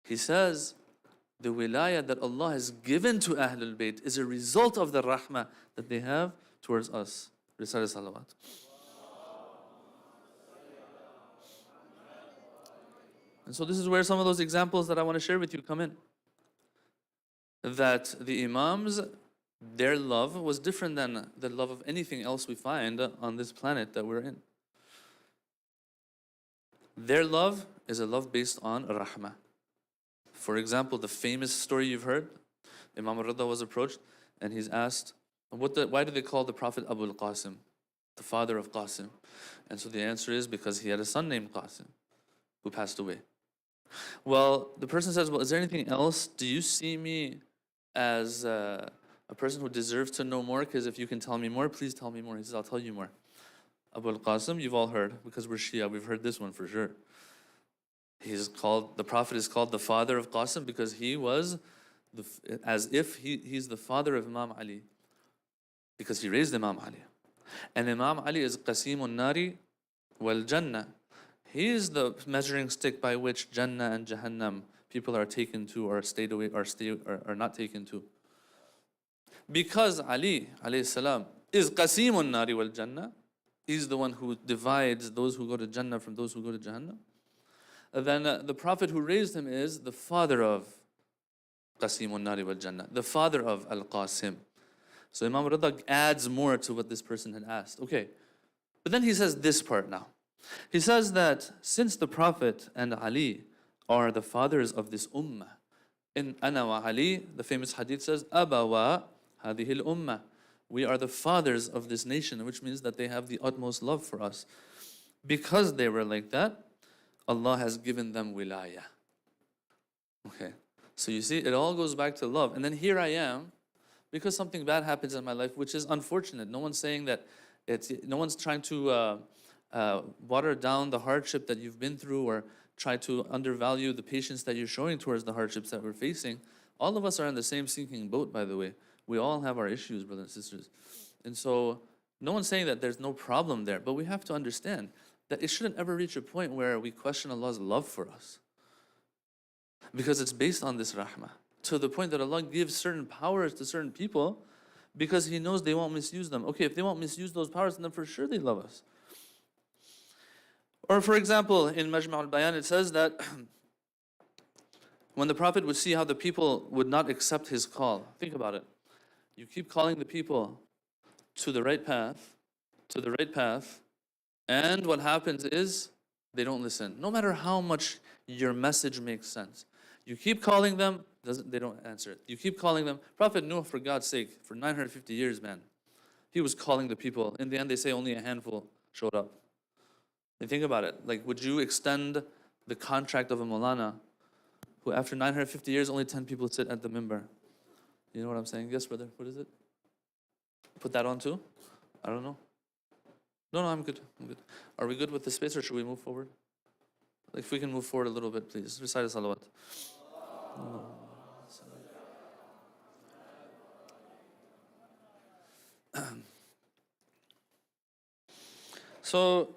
He says, the wilayah that Allah has given to Ahlul Bayt is a result of the rahmah that they have towards us. Recite salawat. And so this is where some of those examples that I want to share with you come in. That the Imams, their love was different than the love of anything else we find on this planet that we're in. Their love is a love based on rahmah. For example, the famous story you've heard, Imam al-Rida was approached and he's asked, why do they call the Prophet Abu al-Qasim, the father of Qasim? And so the answer is because he had a son named Qasim who passed away. Well, the person says, well, is there anything else? Do you see me as a person who deserves to know more? Because if you can tell me more, please tell me more. He says, I'll tell you more. Abu al-Qasim, you've all heard, because we're Shia, we've heard this one for sure. The Prophet is called the father of Qasim because he was, he's the father of Imam Ali, because he raised Imam Ali. And Imam Ali is Qasimun Nari wal Jannah. He is the measuring stick by which Jannah and Jahannam people are taken to or stayed away or are not taken to. Because Ali, alayhi salam, is Qasimun Nari wal Jannah, he's the one who divides those who go to Jannah from those who go to Jahannam. Then the Prophet who raised him is the father of Qasimun Nari wal Jannah, the father of Al-Qasim. So Imam Rida adds more to what this person had asked. Okay, but then he says this part now. He says that since the Prophet and Ali are the fathers of this ummah, in Ana wa Ali, the famous hadith says, Abawa hadihil ummah. We are the fathers of this nation, which means that they have the utmost love for us. Because they were like that, Allah has given them wilayah. Okay, so you see, it all goes back to love. And then here I am, because something bad happens in my life, which is unfortunate. No one's saying that no one's trying to water down the hardship that you've been through or try to undervalue the patience that you're showing towards the hardships that we're facing. All of us are in the same sinking boat, by the way. We all have our issues, brothers and sisters. And so no one's saying that there's no problem there, but we have to understand that it shouldn't ever reach a point where we question Allah's love for us. Because it's based on this rahmah. To the point that Allah gives certain powers to certain people because He knows they won't misuse them. Okay, if they won't misuse those powers, then for sure they love us. Or for example, in Majma' al-Bayan it says that when the Prophet would see how the people would not accept his call. Think about it. You keep calling the people to the right path, to the right path, and what happens is they don't listen. No matter how much your message makes sense. You keep calling them, they don't answer it. You keep calling them. Prophet Nuh, for God's sake, for 950 years, man, he was calling the people. In the end, they say only a handful showed up. And think about it. Like, would you extend the contract of a Maulana who after 950 years, only 10 people sit at the minbar? You know what I'm saying? Yes, brother. What is it? Put that on too? I don't know. No, I'm good. I'm good. Are we good with the space or should we move forward? Like, if we can move forward a little bit, please. Recite a salawat. So,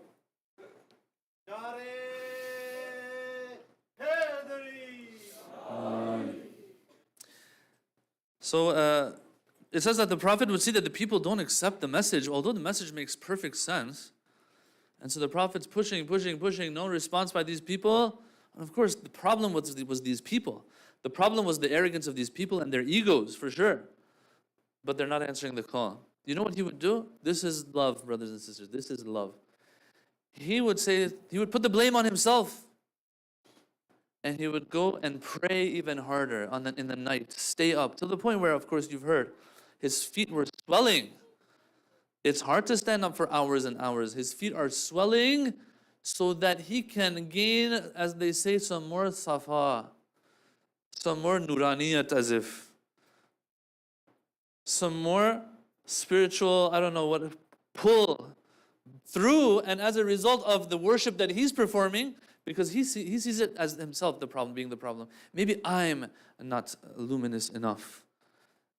it says that the Prophet would see that the people don't accept the message, although the message makes perfect sense. And so the Prophet's pushing, no response by these people. And of course, the problem was these people. The problem was the arrogance of these people and their egos, for sure. But they're not answering the call. You know what he would do? This is love, brothers and sisters. This is love. He would put the blame on himself. And he would go and pray even harder in the night, stay up, to the point where, of course, you've heard, his feet were swelling. It's hard to stand up for hours and hours. His feet are swelling so that he can gain, as they say, some more safa, some more nuraniyat, as if, some more spiritual, I don't know what, pull through, and as a result of the worship that he's performing, because he sees it as himself, the problem being the problem. Maybe I'm not luminous enough.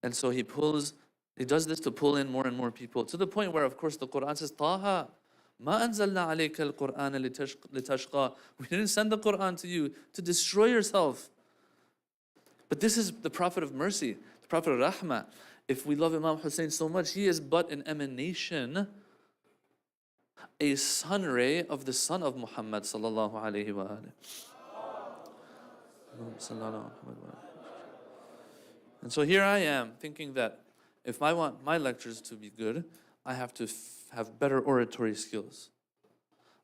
And so he does this to pull in more and more people, to the point where, of course, the Quran says, Taha, ma anzalna alayka al-Qur'ana litashqa. We didn't send the Quran to you to destroy yourself. But this is the Prophet of mercy, the Prophet of rahmah. If we love Imam Hussein so much, he is but an emanation, a sun ray of the son of Muhammad sallallahu alayhi wa alihi. And so here I am thinking that if I want my lectures to be good, I have to have better oratory skills.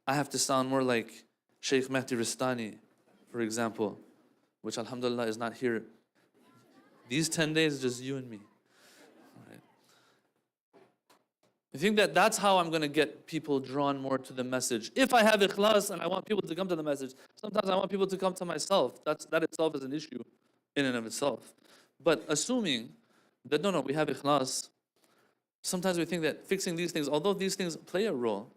I have to sound more like Sheikh Mehdi Rastani, for example, which alhamdulillah is not here. These 10 days, just you and me. Right? I think that that's how I'm going to get people drawn more to the message. If I have ikhlas and I want people to come to the message, sometimes I want people to come to myself. That itself is an issue in and of itself. But assuming that no, we have ikhlas, sometimes we think that fixing these things, although these things play a role,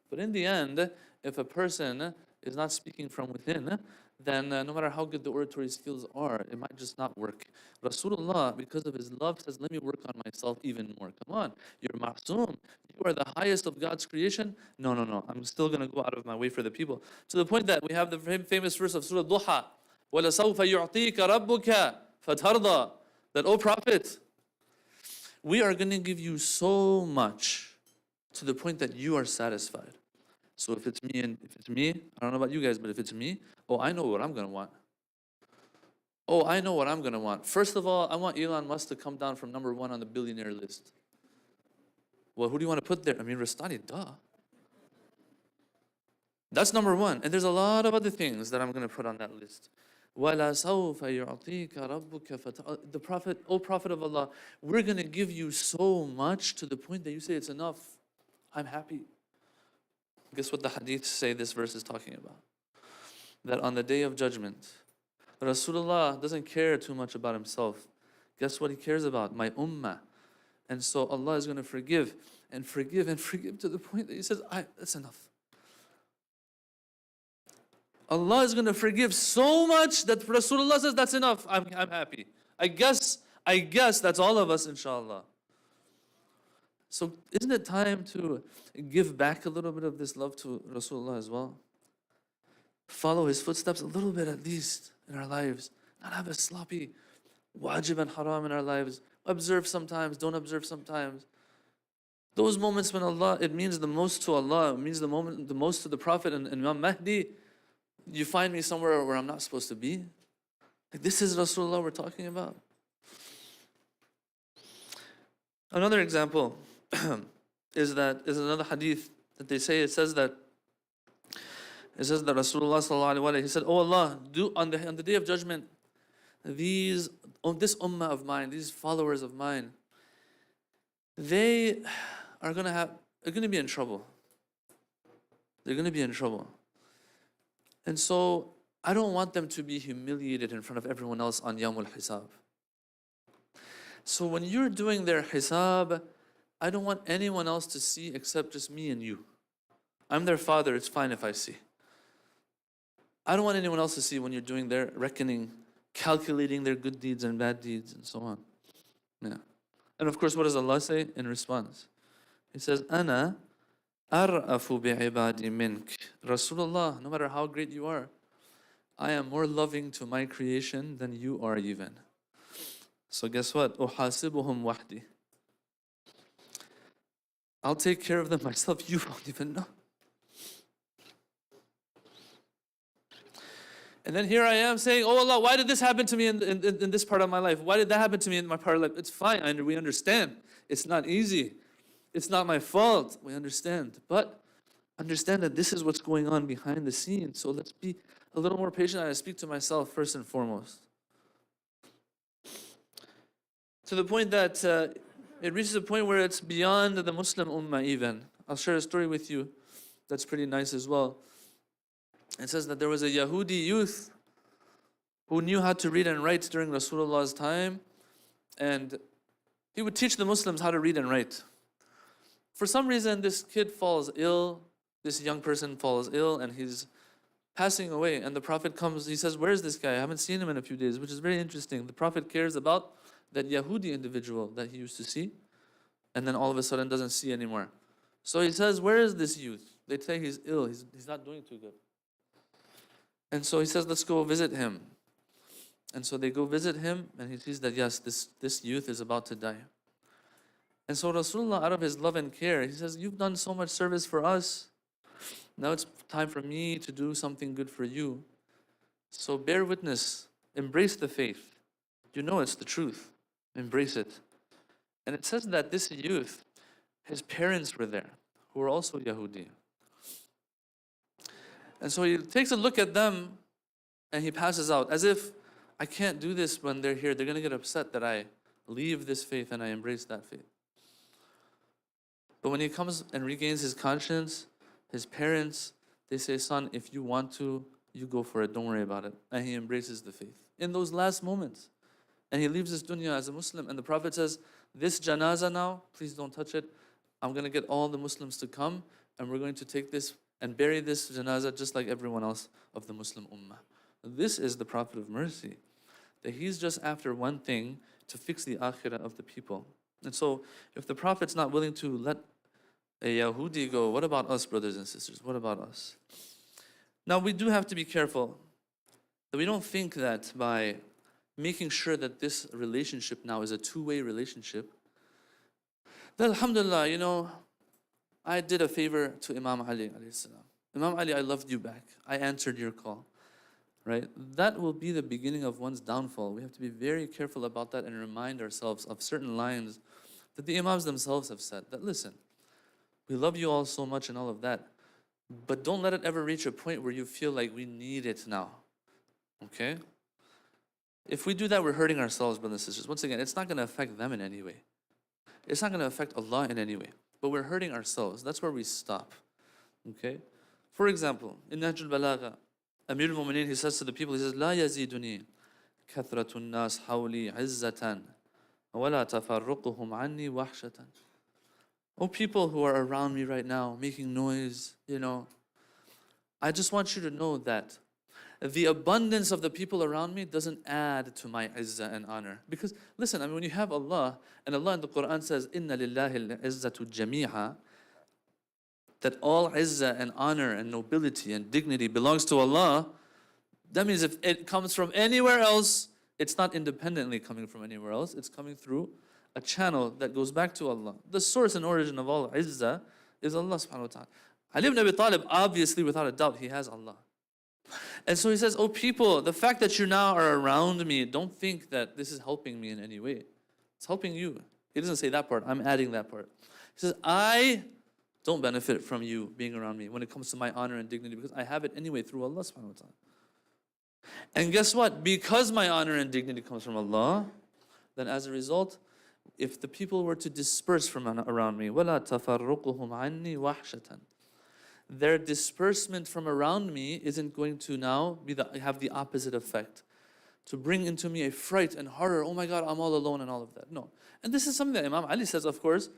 but in the end, if a person is not speaking from within, then no matter how good the oratory skills are, it might just not work. Rasulullah, because of his love, says, let me work on myself even more. Come on, you're ma'soom. You are the highest of God's creation. No, I'm still going to go out of my way for the people. To the point that we have the famous verse of Surah Duha, وَلَسَوْفَ يُعْطِيكَ رَبُّكَ فَتَرْضَى. That, O Prophet, we are going to give you so much to the point that you are satisfied. So if it's me, I don't know about you guys, but if it's me, I know what I'm going to want. I know what I'm going to want. First of all, I want Elon Musk to come down from number 1 on the billionaire list. Well, who do you want to put there? I mean, Rastani, duh. That's number 1. And there's a lot of other things that I'm going to put on that list. وَلَسَوْفَ يُعْطِيكَ رَبُّكَ. The Prophet, O Prophet of Allah, we're going to give you so much to the point that you say it's enough. I'm happy. Guess what the hadith say this verse is talking about? That on the day of judgment, Rasulullah doesn't care too much about himself. Guess what he cares about? My ummah. And so Allah is going to forgive and forgive and forgive to the point that he says, that's enough. Allah is going to forgive so much that Rasulullah says, that's enough. I'm happy. I guess that's all of us, inshallah. So isn't it time to give back a little bit of this love to Rasulullah as well? Follow his footsteps a little bit at least in our lives. Not have a sloppy wajib and haram in our lives. Observe sometimes, don't observe sometimes. Those moments when it means the most to Allah, it means the most to the Prophet and Imam Mahdi, you find me somewhere where I'm not supposed to be. Like, this is Rasulullah we're talking about. Another example is another hadith that they say. It says that Rasulullah sallallahu alaihi wasallam, he said, "Oh Allah, do on the day of judgment, this ummah of mine, these followers of mine, they are gonna be in trouble. They're gonna be in trouble, and so I don't want them to be humiliated in front of everyone else on Yawmul Hisab. So when you're doing their hisab, I don't want anyone else to see except just me and you. I'm their father, it's fine if I see. I don't want anyone else to see when you're doing their reckoning, calculating their good deeds and bad deeds and so on. Yeah. And of course, what does Allah say in response? He says, Ana ar'afu bi'ibadi mink. Rasulullah, no matter how great you are, I am more loving to my creation than you are even. So guess what? Uhasibuhum wahdi. I'll take care of them myself. You won't even know. And then here I am saying, oh Allah, why did this happen to me in this part of my life? Why did that happen to me in my part of life? It's fine, we understand. It's not easy. It's not my fault. We understand. But understand that this is what's going on behind the scenes. So let's be a little more patient. I speak to myself first and foremost. To the point that it reaches a point where it's beyond the Muslim ummah even. I'll share a story with you that's pretty nice as well. It says that there was a Yahudi youth who knew how to read and write during Rasulullah's time, and he would teach the Muslims how to read and write. For some reason, this kid falls ill, this young person falls ill, and he's passing away. And the Prophet comes, he says, where's this guy? I haven't seen him in a few days, which is very interesting. The Prophet cares about that Yahudi individual that he used to see, and then all of a sudden doesn't see anymore. So he says, where is this youth? They say he's ill, he's not doing too good. And so he says, let's go visit him. And so they go visit him, and he sees that, yes, this youth is about to die. And so Rasulullah, out of his love and care, he says, you've done so much service for us. Now it's time for me to do something good for you. So bear witness, embrace the faith. You know it's the truth. Embrace it. And it says that this youth, his parents were there, who were also Yahudi. And so he takes a look at them and he passes out, as if I can't do this when they're here. They're going to get upset that I leave this faith and I embrace that faith. But when he comes and regains his conscience, his parents, they say, son, if you want to, you go for it. Don't worry about it. And he embraces the faith in those last moments. And he leaves this dunya as a Muslim. And the Prophet says, this janazah now, please don't touch it. I'm going to get all the Muslims to come, and we're going to take this and bury this janazah just like everyone else of the Muslim ummah. This is the Prophet of mercy. That he's just after one thing, to fix the akhirah of the people. And so if the Prophet's not willing to let a Yahudi go, what about us, brothers and sisters? What about us? Now we do have to be careful that we don't think that by making sure that this relationship now is a two-way relationship, that alhamdulillah, I did a favor to Imam Ali alayhi salam. Imam Ali, I loved you back. I answered your call. Right? That will be the beginning of one's downfall. We have to be very careful about that and remind ourselves of certain lines that the Imams themselves have said. That listen, we love you all so much and all of that, but don't let it ever reach a point where you feel like we need it now. Okay? If we do that, we're hurting ourselves, brothers and sisters. Once again, it's not going to affect them in any way. It's not going to affect Allah in any way. But we're hurting ourselves. That's where we stop. Okay? For example, in Nahjul Balagha, Amir al-Mu'mineen, he says to the people, he says, لا يزيدني كثرة الناس حولي عزة ولا تفرقهم عني وحشة. Oh, people who are around me right now, making noise, I just want you to know that the abundance of the people around me doesn't add to my izzah and honor. Because, listen, when you have Allah, and Allah in the Quran says, إِنَّ لِلَّهِ الْعِزَّةُ جَمِيعًا, that all izzah and honor and nobility and dignity belongs to Allah, that means if it comes from anywhere else, it's not independently coming from anywhere else, it's coming through a channel that goes back to Allah. The source and origin of all izzah is Allah subhanahu wa ta'ala. Ali ibn Abi Talib, obviously, without a doubt, he has Allah. And so he says, oh people, the fact that you now are around me, don't think that this is helping me in any way. It's helping you. He doesn't say that part. I'm adding that part. He says, I don't benefit from you being around me when it comes to my honor and dignity, because I have it anyway through Allah subhanahu wa ta'ala. And guess what? Because my honor and dignity comes from Allah, then as a result, if the people were to disperse from around me, وَلَا تَفَرُّقُهُمْ عَنِّي وَحْشَةً, their disbursement from around me isn't going to now have the opposite effect, to bring into me a fright and horror. Oh my God, I'm all alone and all of that. No. And this is something that Imam Ali says, of course,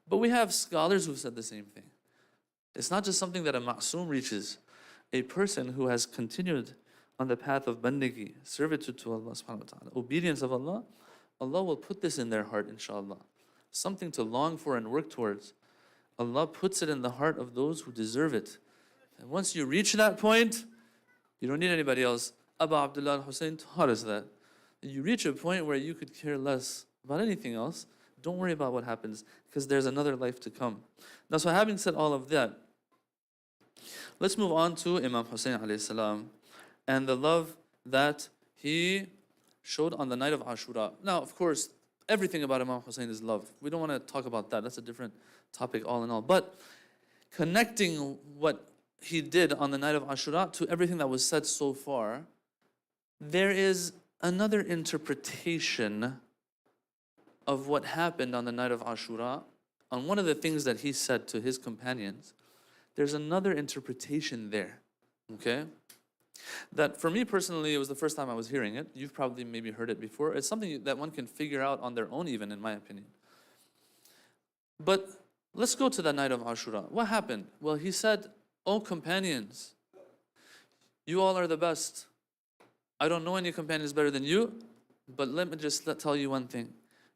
but we have scholars who said the same thing. It's not just something that a ma'soom reaches. A person who has continued on the path of bandagi, servitude to Allah subhanahu wa ta'ala, obedience of Allah, Allah will put this in their heart, inshallah. Something to long for and work towards. Allah puts it in the heart of those who deserve it. And once you reach that point, you don't need anybody else. Abu Abdullah al-Hussein taught us that. You reach a point where you could care less about anything else. Don't worry about what happens, because there's another life to come. Now, so having said all of that, let's move on to Imam Hussein alayhi salam and the love that he showed on the night of Ashura. Now, of course, everything about Imam Hussein is love. We don't want to talk about that. That's a different topic all in all. But connecting what he did on the night of Ashura to everything that was said so far, there is another interpretation of what happened on the night of Ashura. On one of the things that he said to his companions, there's another interpretation there, okay? That for me personally, it was the first time I was hearing it. You've probably maybe heard it before. It's something that one can figure out on their own even, in my opinion. But let's go to that night of Ashura. What happened? Well, he said, oh companions, you all are the best. I don't know any companions better than you, but let me just tell you one thing.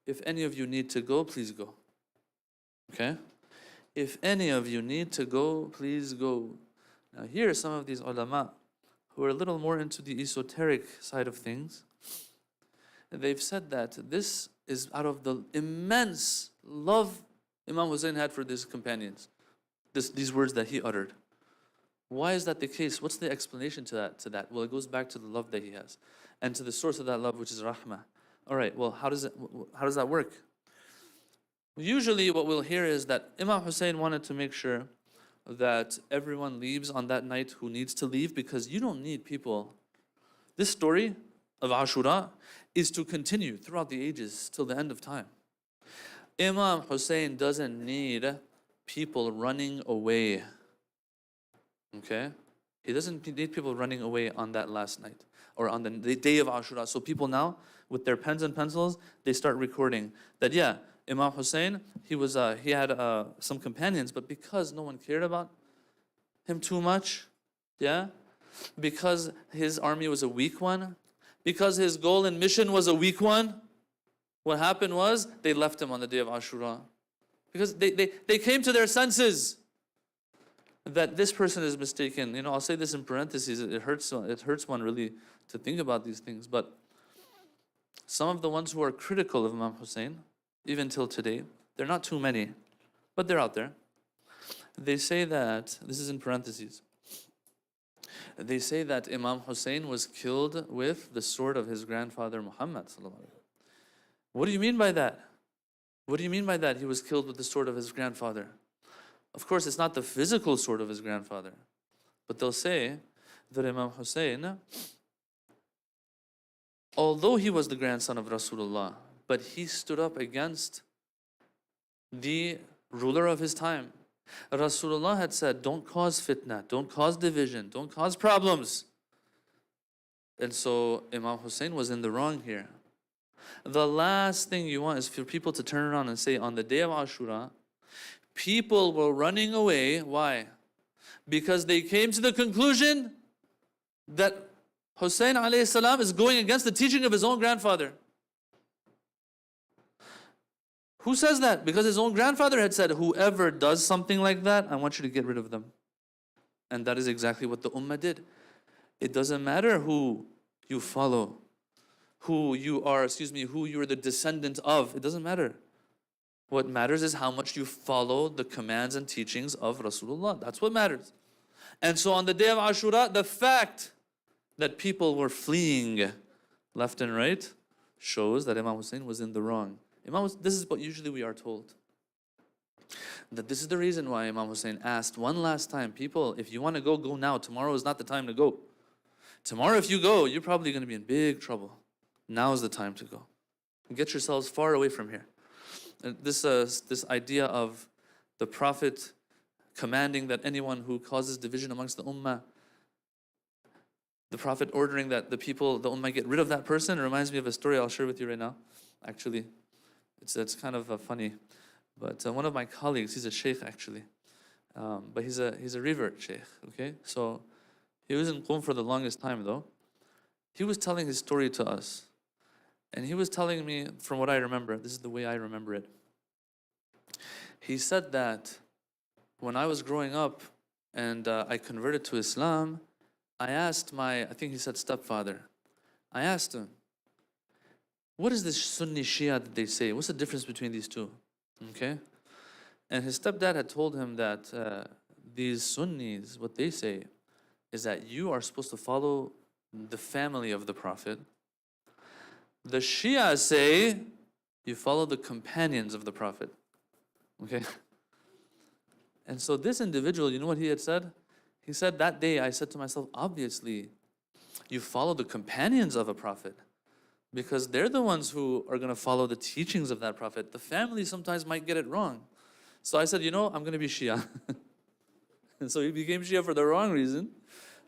If any of you need to go, please go. Okay? If any of you need to go, please go. Now here are some of these ulama who are a little more into the esoteric side of things. They've said that this is out of the immense love Imam Hussein had for his companions. These words that he uttered. Why is that the case? What's the explanation to that? Well, it goes back to the love that he has and to the source of that love, which is rahmah. All right, well, how does that work? Usually what we'll hear is that Imam Hussein wanted to make sure that everyone leaves on that night who needs to leave, because you don't need people. This story of Ashura is to continue throughout the ages till the end of time. Imam Hussein doesn't need people running away. Okay? He doesn't need people running away on that last night or on the day of Ashura. So people now, with their pens and pencils, they start recording that, yeah, Imam Hussein, he had some companions, but because no one cared about him too much, yeah, because his army was a weak one, because his goal and mission was a weak one, what happened was they left him on the day of Ashura. Because they came to their senses that this person is mistaken. You know, I'll say this in parentheses, it hurts one really to think about these things, but some of the ones who are critical of Imam Hussein, even till today, they're not too many, but they're out there. They say that, this is in parentheses, they say that Imam Hussein was killed with the sword of his grandfather Muhammad. What do you mean by that? What do you mean by that? He was killed with the sword of his grandfather. Of course, it's not the physical sword of his grandfather, but they'll say that Imam Hussein, although he was the grandson of Rasulullah, but he stood up against the ruler of his time. Rasulullah had said, don't cause fitna, don't cause division, don't cause problems. And so Imam Hussein was in the wrong here. The last thing you want is for people to turn around and say, on the day of Ashura, people were running away. Why? Because they came to the conclusion that Hussein alayhi salam is going against the teaching of his own grandfather. Who says that? Because his own grandfather had said, whoever does something like that, I want you to get rid of them. And that is exactly what the ummah did. It doesn't matter who you follow, who you are the descendant of. It doesn't matter. What matters is how much you follow the commands and teachings of Rasulullah. That's what matters. And so on the day of Ashura, the fact that people were fleeing left and right shows that Imam Hussein was in the wrong. This is what usually we are told. That this is the reason why Imam Hussein asked one last time, people, if you want to go, go now. Tomorrow is not the time to go. Tomorrow if you go, you're probably going to be in big trouble. Now is the time to go. Get yourselves far away from here. This idea of the Prophet commanding that anyone who causes division amongst the ummah, the Prophet ordering that the ummah get rid of that person, reminds me of a story I'll share with you right now. Actually, it's kind of funny. But one of my colleagues, he's a sheikh actually, but he's a revert sheikh, okay? So he was in Qum for the longest time though. He was telling his story to us. And he was telling me, from what I remember, this is the way I remember it. He said that when I was growing up and I converted to Islam, I asked I think he said stepfather, I asked him, what is this Sunni Shia that they say? What's the difference between these two? Okay? And his stepdad had told him that these Sunnis, what they say is that you are supposed to follow the family of the Prophet. The Shia say you follow the companions of the Prophet. Okay? And so this individual, you know what he had said? He said, that day I said to myself, obviously, you follow the companions of a Prophet because they're the ones who are going to follow the teachings of that Prophet. The family sometimes might get it wrong. So I said, I'm going to be Shia. And so he became Shia for the wrong reason.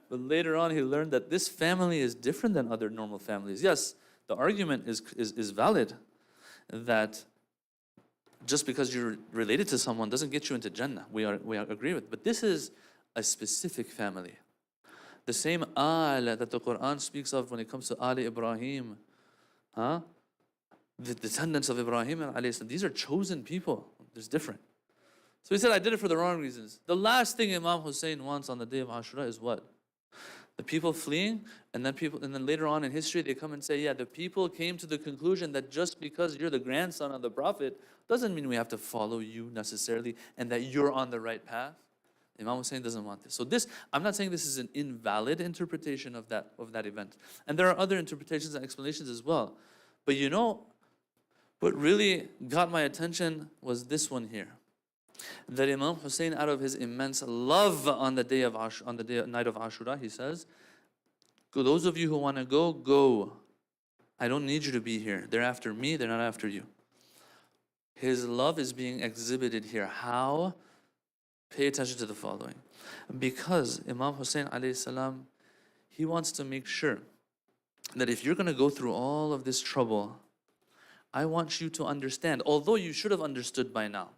But later on, he learned that this family is different than other normal families. Yes, the argument is valid that just because you're related to someone doesn't get you into Jannah. We agree with. But this is a specific family. The same Al that the Quran speaks of when it comes to Ali Ibrahim. The descendants of Ibrahim, these are chosen people. There's different. So he said, I did it for the wrong reasons. The last thing Imam Hussein wants on the day of Ashura is what? The people fleeing, and then later on in history they come and say, yeah, the people came to the conclusion that just because you're the grandson of the Prophet doesn't mean we have to follow you necessarily and that you're on the right path. Imam Hussein doesn't want this. So I'm not saying this is an invalid interpretation of that event. And there are other interpretations and explanations as well. But what really got my attention was this one here. That Imam Hussein, out of his immense love on the night of Ashura, he says, those of you who want to go, go. I don't need you to be here. They're after me, they're not after you. His love is being exhibited here. How? Pay attention to the following. Because Imam Hussein alayhi salam, he wants to make sure that if you're going to go through all of this trouble, I want you to understand, although you should have understood by now.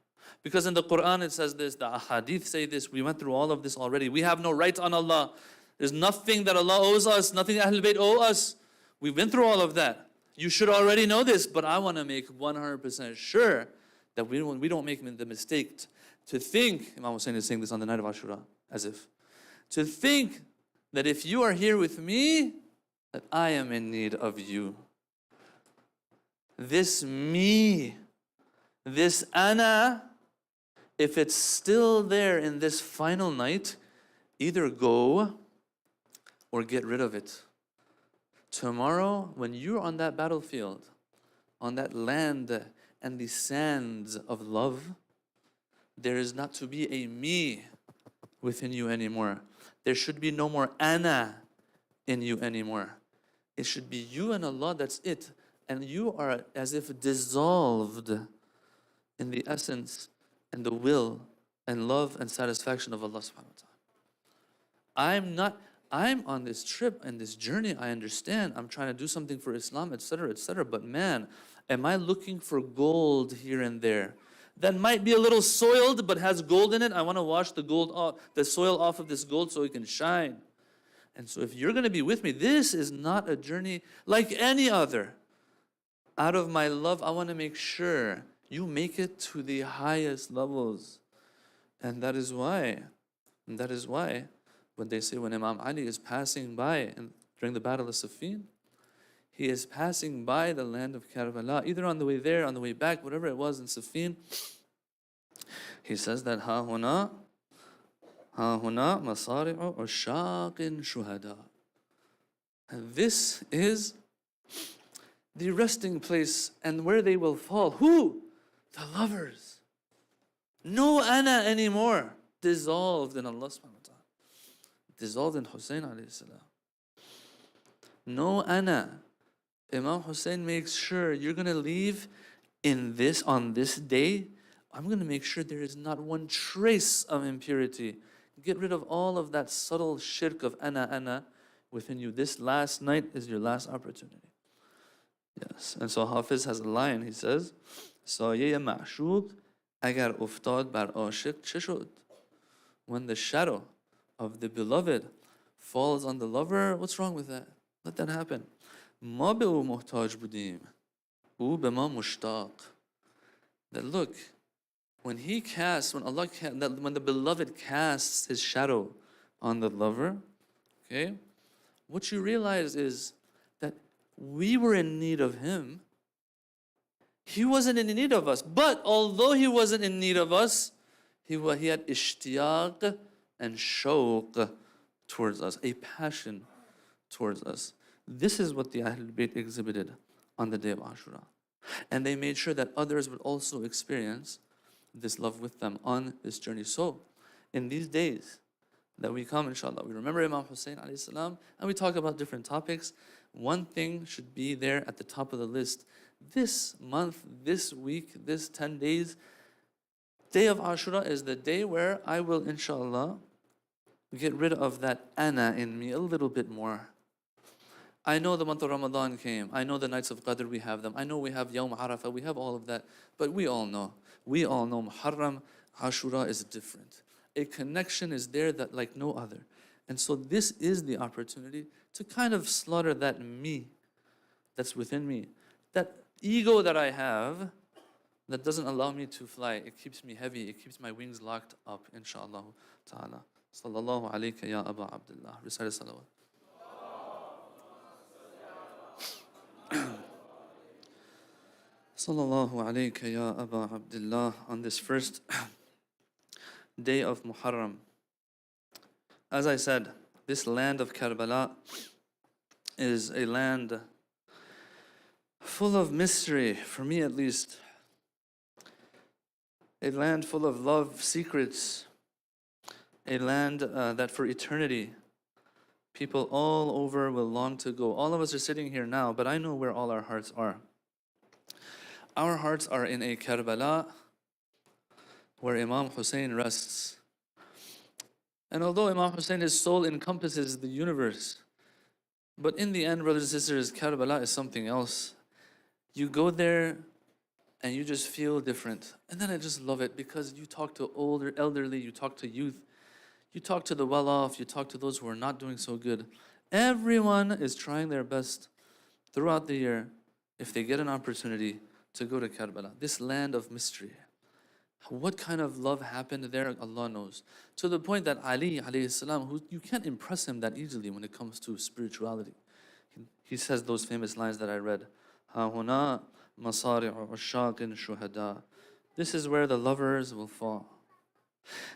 Because in the Quran it says this, the ahadith say this, we went through all of this already. We have no right on Allah. There's nothing that Allah owes us, nothing Ahlul Bayt owe us. We've been through all of that. You should already know this, but I want to make 100% sure that we don't make the mistake to think, Imam Hussein is saying this on the night of Ashura, as if, to think that if you are here with me, that I am in need of you. This me, this ana, if it's still there in this final night, either go or get rid of it. Tomorrow, when you're on that battlefield, on that land and the sands of love, there is not to be a me within you anymore. There should be no more ana in you anymore. It should be you and Allah, that's it. And you are as if dissolved in the essence and the will and love and satisfaction of Allah subhanahu wa ta'ala. I'm on this trip and this journey, I understand. I'm trying to do something for Islam, etc., etc. But man, am I looking for gold here and there? That might be a little soiled, but has gold in it. I want to wash the soil off of this gold so it can shine. And so if you're going to be with me, this is not a journey like any other. Out of my love, I want to make sure you make it to the highest levels. And that is why, when they say when Imam Ali is passing by during the Battle of Siffin, he is passing by the land of Karbala, either on the way there, on the way back, whatever it was in Siffin. He says that ha huna masari'u ushaqin shuhada. This is the resting place and where they will fall. Who? The lovers. No ana anymore. Dissolved in Allah subhanahu wa ta'ala. Dissolved in Hussein alayhi salam. No ana. Imam Hussein makes sure you're going to leave on this day. I'm going to make sure there is not one trace of impurity. Get rid of all of that subtle shirk of ana within you. This last night is your last opportunity. Yes. And so Hafiz has a line. He says, سایه معشوق اگر افتاد بر عاشق چه شد? When the shadow of the beloved falls on the lover, what's wrong with that? Let that happen. ما به او محتاج بودیم. او به ما مشتاق. That look, when the beloved casts his shadow on the lover, okay, what you realize is that we were in need of him. He wasn't in need of us. But although he wasn't in need of us, he had ishtiyaq and shawq towards us, a passion towards us. This is what the Ahlul Bayt exhibited on the day of Ashura. And they made sure that others would also experience this love with them on this journey. So, in these days that we come, inshallah, we remember Imam Hussein alayhi salam, and we talk about different topics. One thing should be there at the top of the list. This month, this week, this 10 days, day of Ashura is the day where I will, inshallah, get rid of that ana in me a little bit more. I know the month of Ramadan came. I know the nights of Qadr, we have them. I know we have Yawm Arafah, we have all of that. But we all know Muharram, Ashura is different. A connection is there that like no other. And so this is the opportunity to kind of slaughter that me that's within me. That ego that I have that doesn't allow me to fly. It keeps me heavy. It keeps my wings locked up, inshallah ta'ala. Sallallahu alayka ya Aba Abdullah. Recite salawat. Sallallahu alayka ya Aba Abdullah on this first day of Muharram. As I said, this land of Karbala is a land full of mystery, for me at least. A land full of love, secrets. A land that for eternity, people all over will long to go. All of us are sitting here now, but I know where all our hearts are. Our hearts are in a Karbala where Imam Hussein rests. And although Imam Hussein, his soul encompasses the universe, but in the end, brothers and sisters, Karbala is something else. You go there and you just feel different. And then I just love it because you talk to elderly, you talk to youth, you talk to the well-off, you talk to those who are not doing so good. Everyone is trying their best throughout the year, if they get an opportunity, to go to Karbala, this land of mystery. What kind of love happened there, Allah knows. To the point that Ali alayhi salam, who you can't impress him that easily when it comes to spirituality. He says those famous lines that I read. Ha huna masari'u ushaqin shuhada. This is where the lovers will fall.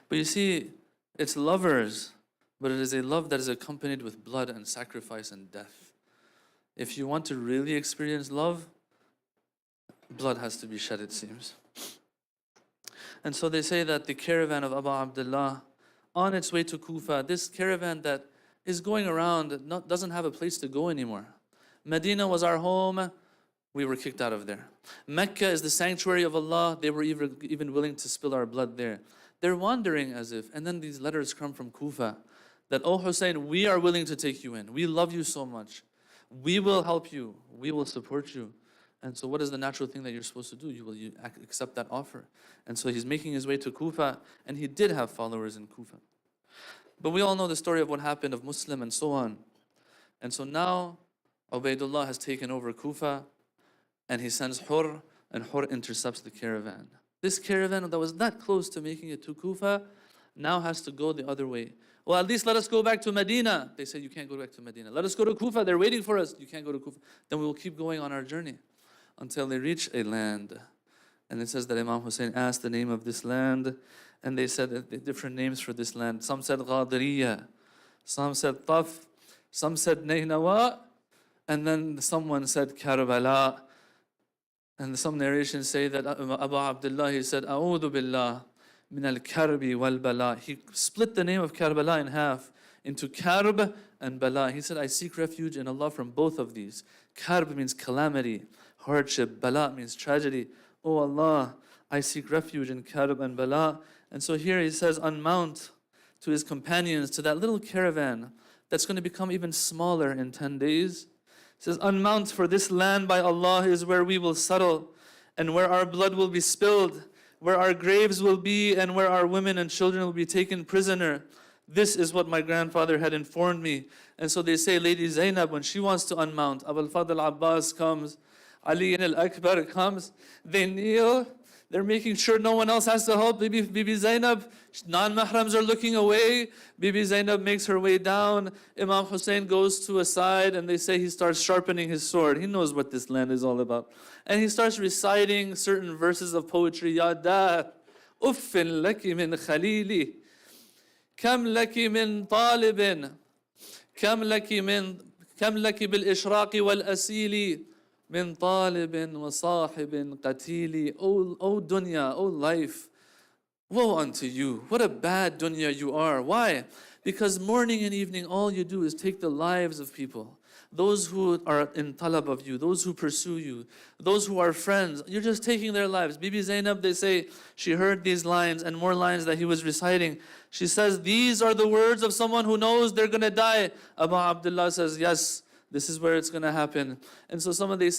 But you see, it's lovers, but it is a love that is accompanied with blood and sacrifice and death. If you want to really experience love, blood has to be shed, it seems. And so they say that the caravan of Abu Abdullah, on its way to Kufa, this caravan that is going around doesn't have a place to go anymore. Medina was our home, we were kicked out of there. Mecca is the sanctuary of Allah, they were even willing to spill our blood there. They're wandering as if, and then these letters come from Kufa, that, oh Hussein, we are willing to take you in. We love you so much. We will help you. We will support you. And so what is the natural thing that you're supposed to do? You accept that offer. And so he's making his way to Kufa, and he did have followers in Kufa. But we all know the story of what happened of Muslim and so on. And so now Ubaidullah has taken over Kufa, and he sends Hur, and Hur intercepts the caravan. This caravan that was that close to making it to Kufa now has to go the other way. Well, at least let us go back to Medina. They said, you can't go back to Medina. Let us go to Kufa. They're waiting for us. You can't go to Kufa. Then we will keep going on our journey until they reach a land. And it says that Imam Hussein asked the name of this land, and they said different names for this land. Some said Ghadiriya, some said Taf, Some said Nainawa, and then someone said Karbala. And some narrations say that Abu Abdullah, he said, A'udhu billah min al-karbi wal-bala. He split the name of Karbala in half into Karb and Bala. He said, I seek refuge in Allah from both of these. Karb means calamity, hardship. Bala means tragedy. Oh Allah, I seek refuge in Karb and Bala. And so here he says, unmount to his companions, to that little caravan that's going to become even smaller in 10 days. He says, unmount, for this land by Allah is where we will settle, and where our blood will be spilled, where our graves will be, and where our women and children will be taken prisoner. This is what my grandfather had informed me. And so they say, Lady Zainab, when she wants to unmount, Abul Fadl Abbas comes, Ali and Al-Akbar comes, they kneel, they're making sure no one else has to help. Bibi Zainab, non-mahrams are looking away. Bibi Zainab makes her way down. Imam Hussein goes to a side, and they say he starts sharpening his sword. He knows what this land is all about. And he starts reciting certain verses of poetry. Ya dar, uffin laki min khalili, kam laki min talibin, kam laki bil ishraqi wal asili, min talibin wa sahibin qatili. O dunya, O life, woe unto you. What a bad dunya you are. Why? Because morning and evening all you do is take the lives of people. Those who are in talab of you, those who pursue you, those who are friends, you're just taking their lives. Bibi Zainab, they say, she heard these lines and more lines that he was reciting. She says, these are the words of someone who knows they're going to die. Abu Abdullah says, yes, this is where it's going to happen. And so some of these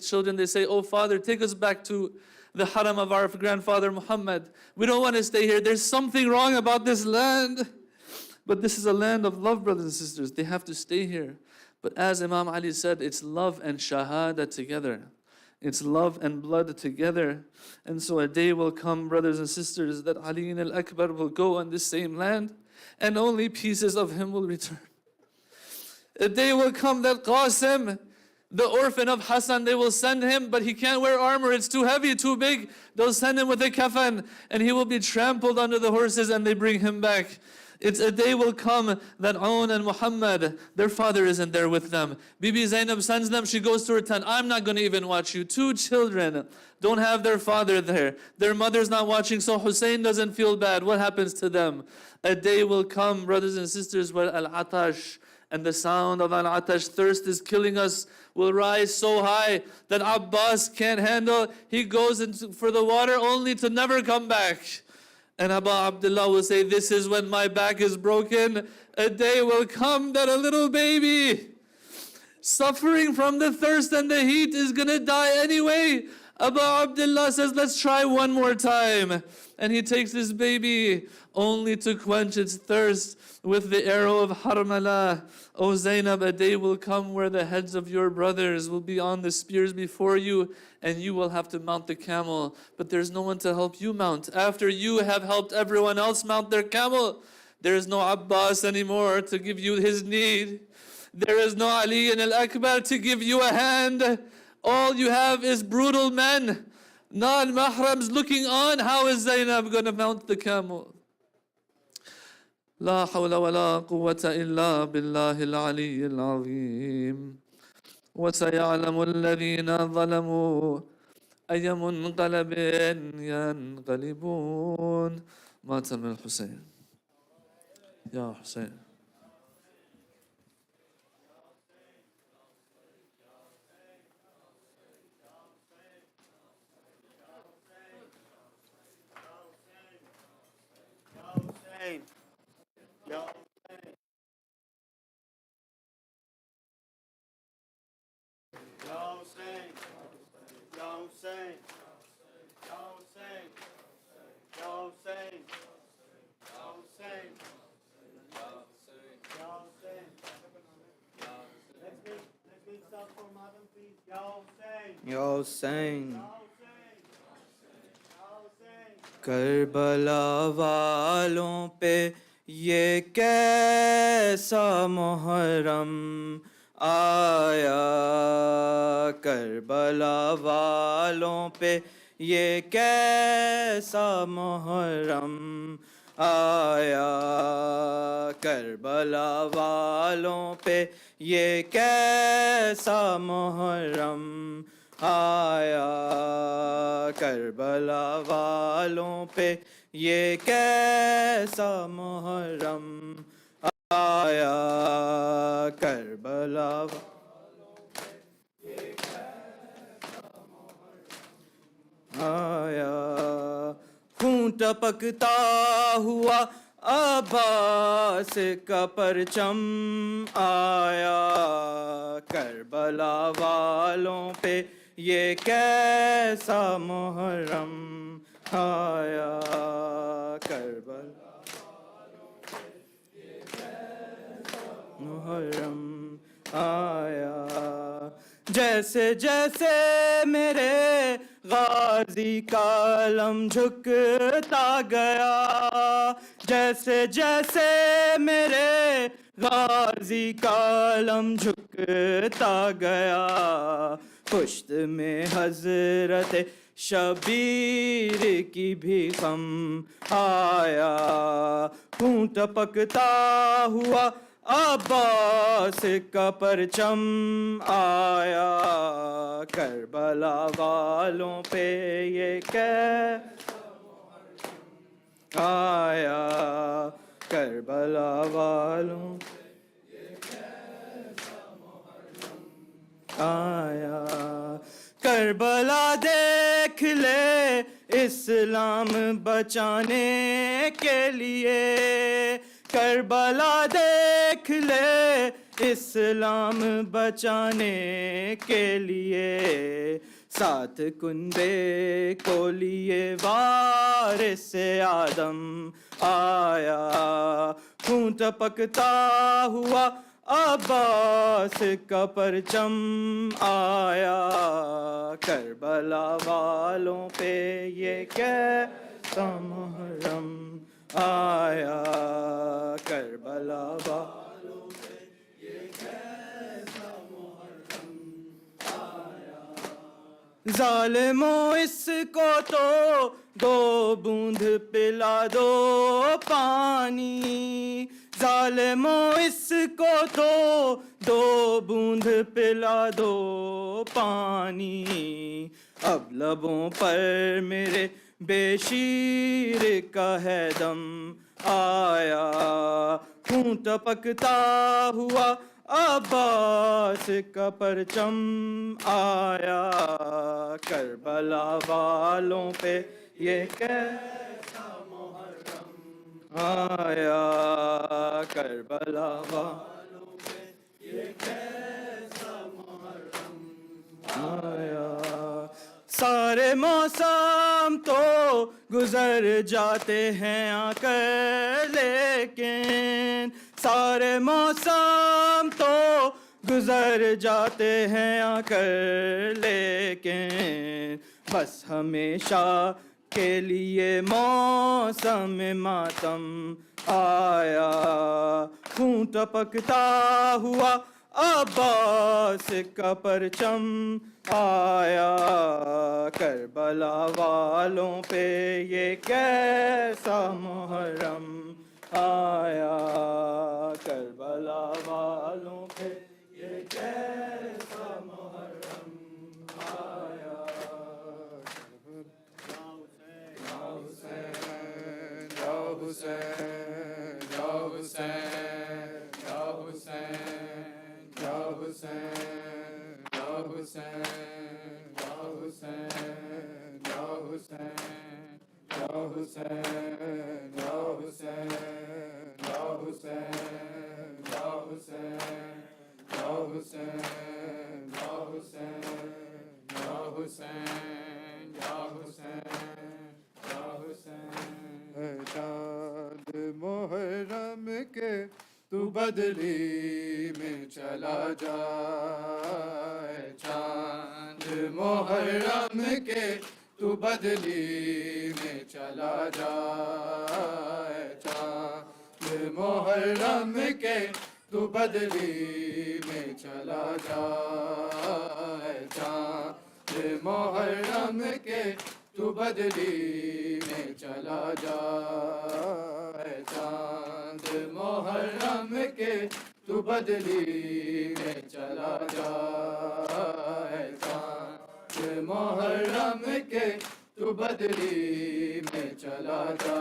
children, they say, oh Father, take us back to the haram of our grandfather Muhammad. We don't want to stay here. There's something wrong about this land. But this is a land of love, brothers and sisters. They have to stay here. But as Imam Ali said, it's love and shahada together. It's love and blood together. And so a day will come, brothers and sisters, that Ali and Al-Akbar will go on this same land, and only pieces of him will return. A day will come that Qasim, the orphan of Hassan, they will send him, but he can't wear armor. It's too heavy, too big. They'll send him with a kafan, and he will be trampled under the horses, and they bring him back. It's a day will come that Aun and Muhammad, their father isn't there with them. Bibi Zainab sends them, she goes to her tent. I'm not going to even watch you. 2 children don't have their father there. Their mother's not watching, so Hussein doesn't feel bad. What happens to them? A day will come, brothers and sisters, where Al-Atash and the sound of Al-Atash, thirst is killing us, will rise so high that Abbas can't handle. He goes for the water only to never come back. And Abu Abdullah will say, this is when my back is broken. A day will come that a little baby, suffering from the thirst and the heat, is going to die anyway. Abu Abdullah says, let's try one more time. And he takes this baby only to quench its thirst with the arrow of Harmala. O Zainab, a day will come where the heads of your brothers will be on the spears before you, and you will have to mount the camel, but there's no one to help you mount. After you have helped everyone else mount their camel, there is no Abbas anymore to give you his need. There is no Ali and Al-Akbar to give you a hand. All you have is brutal men, non-mahrams looking on. How is Zainab going to mount the camel? لا حول ولا قوة إلا بالله العلي العظيم وسيعلم الذين ظلموا أي منقلب ينقلبون. ماتم الحسين يا حسين. Ya Hussein, करबला वालों पे ये कैसा मुहर्रम आया, करबला वालों पे ये कैसा मुहर्रम آیا کربلا والوں پہ یہ کیسا محرم آیا کربلا والوں پہ یہ کیسا محرم آیا کربلا آیا خون ٹپکتا ہوا عباس کا پرچم آیا کربلا والوں پہ یہ کیسا محرم آیا کربلا محرم آیا جیسے جیسے میرے غازی کا علم جھکتا گیا جیسے جیسے میرے غازی کا علم جھکتا گیا پشت میں حضرت شبیر کی بھی غم آیا خون ٹپکتا ہوا عباس کا پرچم آیا کربلا والوں پہ یہ کیسا آیا کربلا والوں پہ یہ کیسا آیا کربلا دیکھ لے اسلام بچانے کے لیے کربلا دیکھ لے اسلام بچانے کے لیے ساتھ کنبے کو لیے وارث آدم آیا خون ٹپکتا ہوا عباس کا پرچم آیا کربلا والوں پہ یہ کیسا محرم آیا کربلا والوں پہ یہ کیسا محرم آیا ظالموں اس کو تو دو بوند پلا دو پانی ظالموں اس کو تو دو بوند پلا دو پانی اب لبوں پر میرے بے شیر کا ہے دم آیا خون ٹپکتا ہوا عباس کا پرچم آیا کربلا والوں پہ یہ کیسا محرم آیا کربلا والوں پہ یہ کیسا محرم آیا سارے موسم تو گزر جاتے ہیں آ کر لیکن سارے موسم تو گزر جاتے ہیں آ کر لیکن بس ہمیشہ کے لیے موسم ماتم آیا خون ٹپکتا ہوا عباس کا پرچم آیا کربلا والوں پہ یہ کیسا محرم آیا کربلا والوں پہ یہ کیسا محرم آیا یا حسین یا حسین یا حسین یا حسین یا حسین یا حسین یا حسین یا حسین یا حسین یا حسین یا حسین یا حسین یا حسین یا حسین یا حسین یا حسین یا حسین چاند محرم کے تو بدلی میں چلا جائے چاند محرم کے تو بدلی میں چلا جائے چاند محرم کے تو بدلی میں چلا جائے چاند محرم کے تو بدلی میں چلا جا، اے چاند محرم کے تو بدلی میں چلا جا، اے چاند محرم کے تو بدلی میں چلا جا،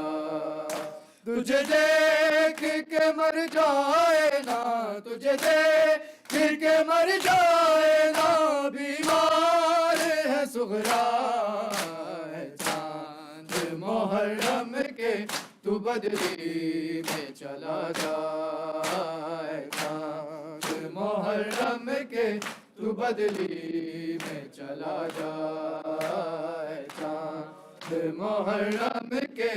تجھے دیکھ کے مر جائے نا، تجھے دیکھ کے مر جائے نا، بیمار ہے صغرا، اے چاند محرم کے تو بدلی میں چلا جا، اے چاند محرم کے تو بدلی میں چلا جا، اے چاند محرم کے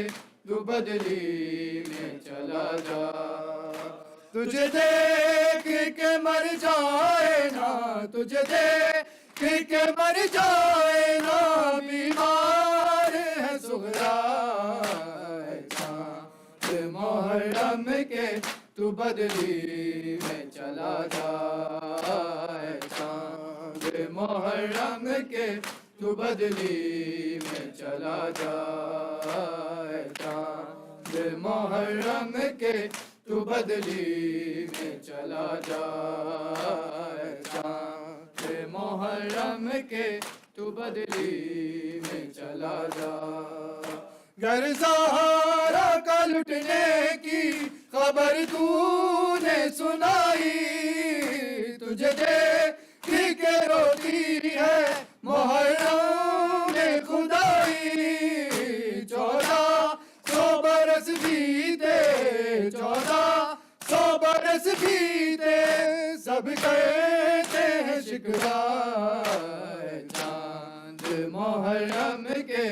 تو بدلی میں چلا جا، تجھے دیکھ کے مر جائے نا، تجھے دیکھ کے مر جائے نا، بیمار ہے صغرا، اے چاند محرم کے تو بدلی میں چلا جا، اے چاند محرم کے تو بدلی میں چلا جا، اے چاند محرم کے تو بدلی میں چلا جا، اے چاند محرم کے تو بدلی میں چلا جا، گر زہرا کا لٹنے کی خبر تو نے سنائی، تجھے دیکھ کے روتی ہے محرم میں خدائی، 1400 برس بیتے، 1400 برس بیتے، سب کہتے ہیں شکوہ، اے چاند محرم کے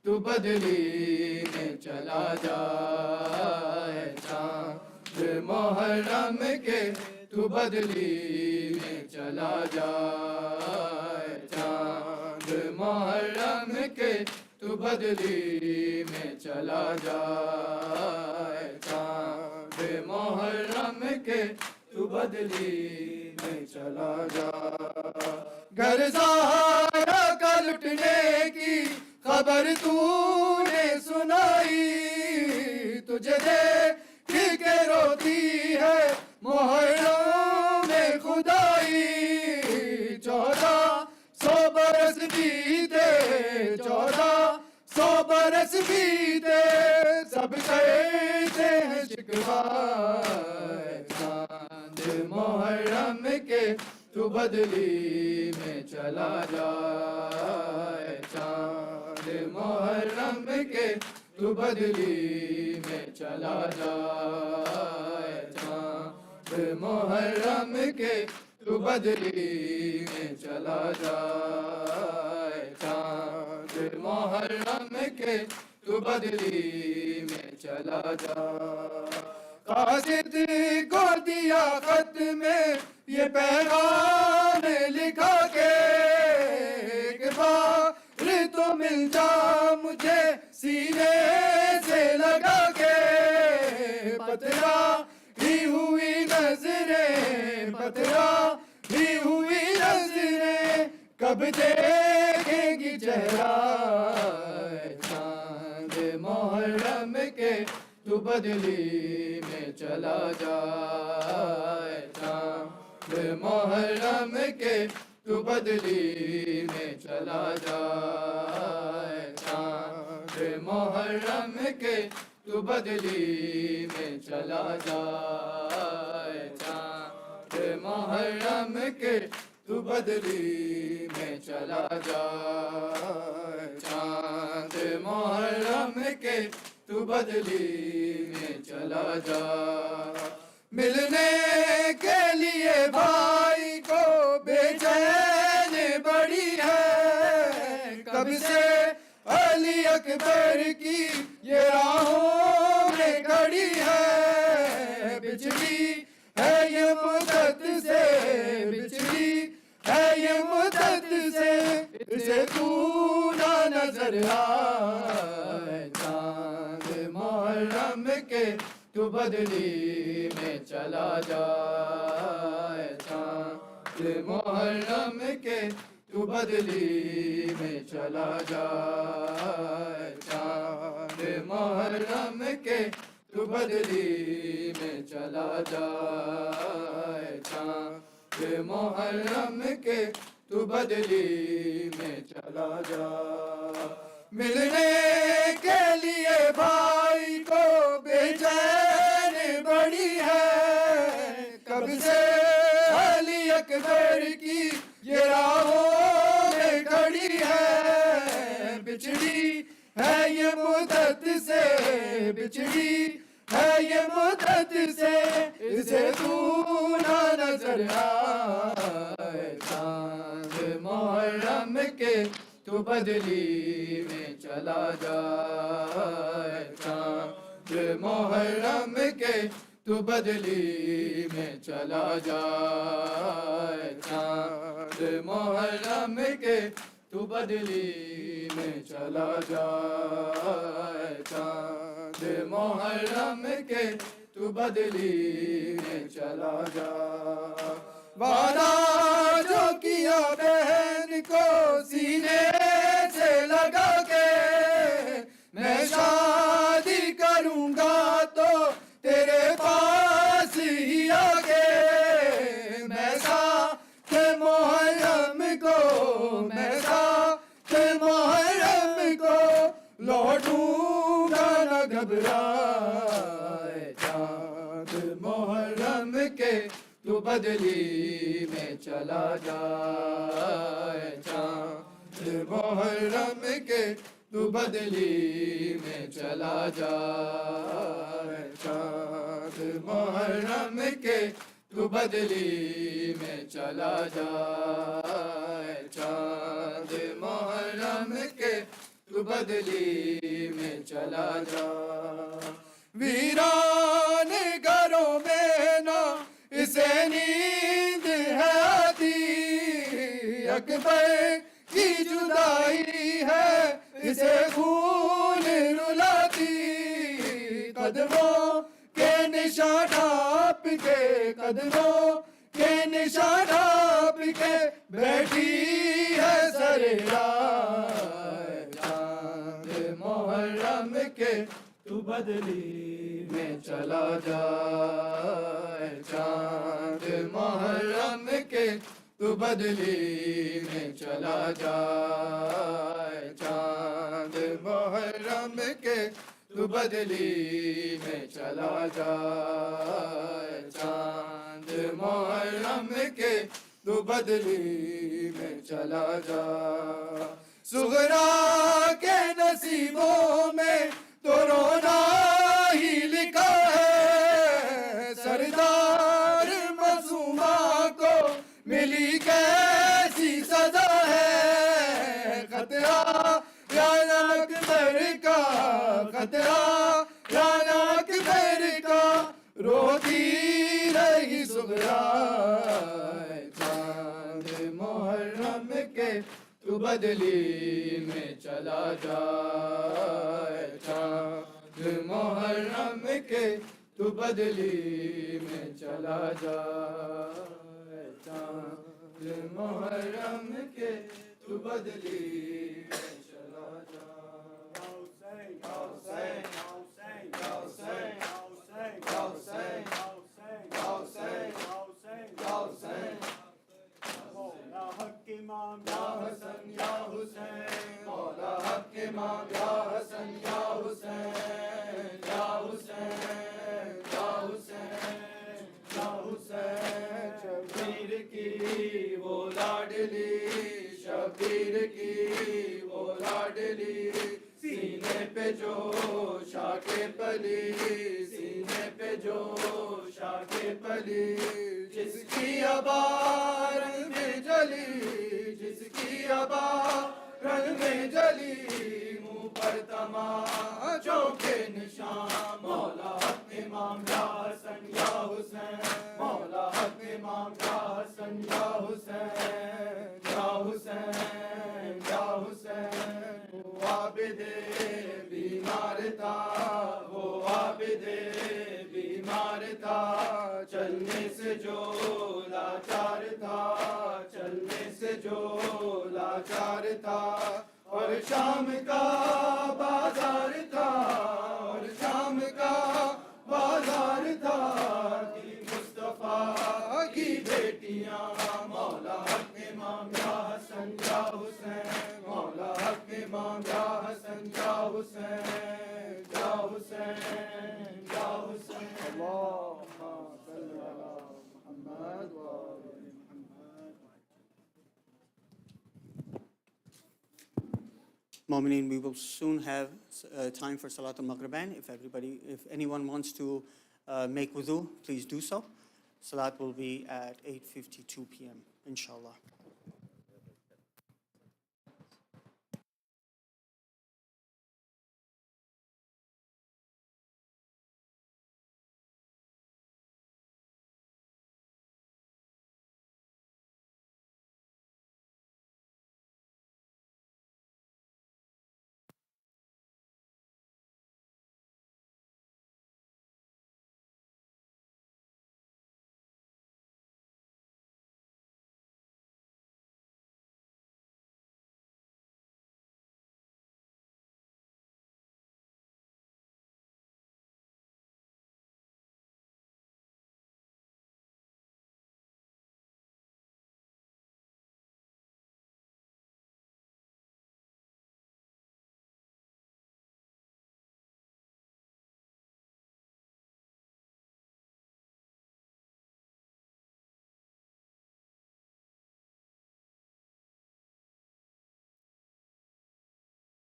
تو بدلی میں چلا جا، اے چاند محرم کے تو بدلی میں چلا جا، اے چاند محرم کے تو بدلی میں چلا جا، اے چاند محرم کے تو بدلی میں چلا جا، گر زہرا کا لٹنے کی خبر تو نے سنائی، تجھے دیکھ کے روتی ہے محرم میں خدائی، 1400 برس بیتے، 1400 برس بیتے، سب کہتے ہیں شکوہ، اے چاند محرم کے تو بدلی میں چلا جا، اے چاند محرم کے تو بدلی میں چلا جا، اے چاند محرم کے تو بدلی میں چلا جا، اے چاند محرم کے تو بدلی میں چلا جا، قاصد کو دیا خط میں یہ پیغام لکھا کے، ایک بار تو مل جا مجھے سینے سے لگا کے، پتلا ہی ہوئی نظریں، پتلا ہی ہوئی نظریں، کب دیکھیں گی چہرہ، اے چاند محرم کے تو بدلی میں چلا جا، اے چاند محرم کے تو بدلی میں چلا جا، اے چاند محرم کے تو بدلی میں چلا جا، اے چاند محرم کے تو بدلی میں چلا جا، اے چاند محرم کے تو بدلی میں چلا جا، ملنے کے لیے بھائی کو بے چین بڑی ہے، کب سے علی اکبر کی یہ راہوں میں کھڑی ہے، بچھڑی ہے یہ مدت سے، بچھڑی ہے یہ مدت سے، اسے تو نہ نظر آئے، چاند محرم کے تو بدلی میں چلا جا، اے چاند محرم کے تو بدلی میں چلا جائے چاند محرم کے تو بدلی میں چلا جائے چاند محرم کے تو بدلی میں چلا جائے ملنے کے لیے بھائی کو بے چین بڑی ہے کب سے علی اکبر کی یہ راہوں میں کھڑی ہے بچھڑی ہے یہ مدت سے بچھڑی ہے یہ مدت سے اسے تو نہ نظر آئے چاند محرم کے تو بدلی میں چلا جائے چاند محرم کے تو بدلی میں چلا جائے چاند محرم کے تو بدلی میں چلا جائے چاند محرم کے تو بدلی میں چلا جائے وعدہ جو کیا بہن کو سینے سے لگا کے میں شادی کروں گا تو تیرے پاس ہی آگے میں ساتھ محرم کو میں ساتھ محرم کو لوٹوں گا نہ گھبرائے چاند محرم کے تو بدلی میں چلا جائے چاند محرم کے تو بدلی میں چلا جائے چاند محرم کے تو بدلی میں چلا جائے چاند محرم کے تو بدلی میں چلا جائے ویران گھروں میں نہ اسے نیند ہے آتی اکبر کی جدائی ہے اسے خون رلاتی قدموں کے نشان ڈھانپ کے قدموں کے نشان ڈھانپ کے بیٹھی ہے سر رائے چاند محرم کے تو بدلی میں چلا جائے چاند محرم کے تو بدلی میں چلا جائے چاند محرم کے تو بدلی میں چلا جائے چاند محرم کے تو بدلی میں چلا جائے صغرا کے نصیبوں میں تو رونا ہی لکھا ہے سردار معصومہ کو ملی کیسی سزا ہے خطرہ رانا اکبر کا خطرہ رانا اکبر کا روتی رہی صغرا چاند محرم کے تو بدلی میں چلا جائے چاند محرم کے تو بدلی میں چلا جائے چاند محرم کے تو بدلی میں چلا جائے حسین حسین حسین حسین حسین حسین مولا حق امام یا حسن یا حسین مولا حق امام یا حسن یا حسین یا حسین یا حسین یا حسین شبیر کی وہ لاڈلی شبیر کی وہ لاڈلی سینے پہ جو شاکے پلی سینے پہ جو شاکے پلی جس کی عبا رنگ میں جلی جس کی عبا رنگ میں جلی منہ پر تماچوں کے نشان مولا حق امام یا حسن یا حسین مولا حق امام یا حسن یا حسین یا حسین یا حسین وہ عابد بیمار تھا وہ عابد بیمار تھا چلنے سے جو لاچار تھا چلنے سے سے جو لاچار تھا اور شام کا بازار تھا اور شام کا بازار تھا دی مصطفیٰ کی بیٹیاں مولا حق امام یا حسن یا حسین مولا حق امام یا حسن یا حسین یا حسین یا حسین اللہم صلی علی محمد و آل محمد. Mu'mineen, we will soon have time for Salat al-Maghribain. If anyone wants to make wudu, please do so. Salat will be at 8:52 p.m. inshallah.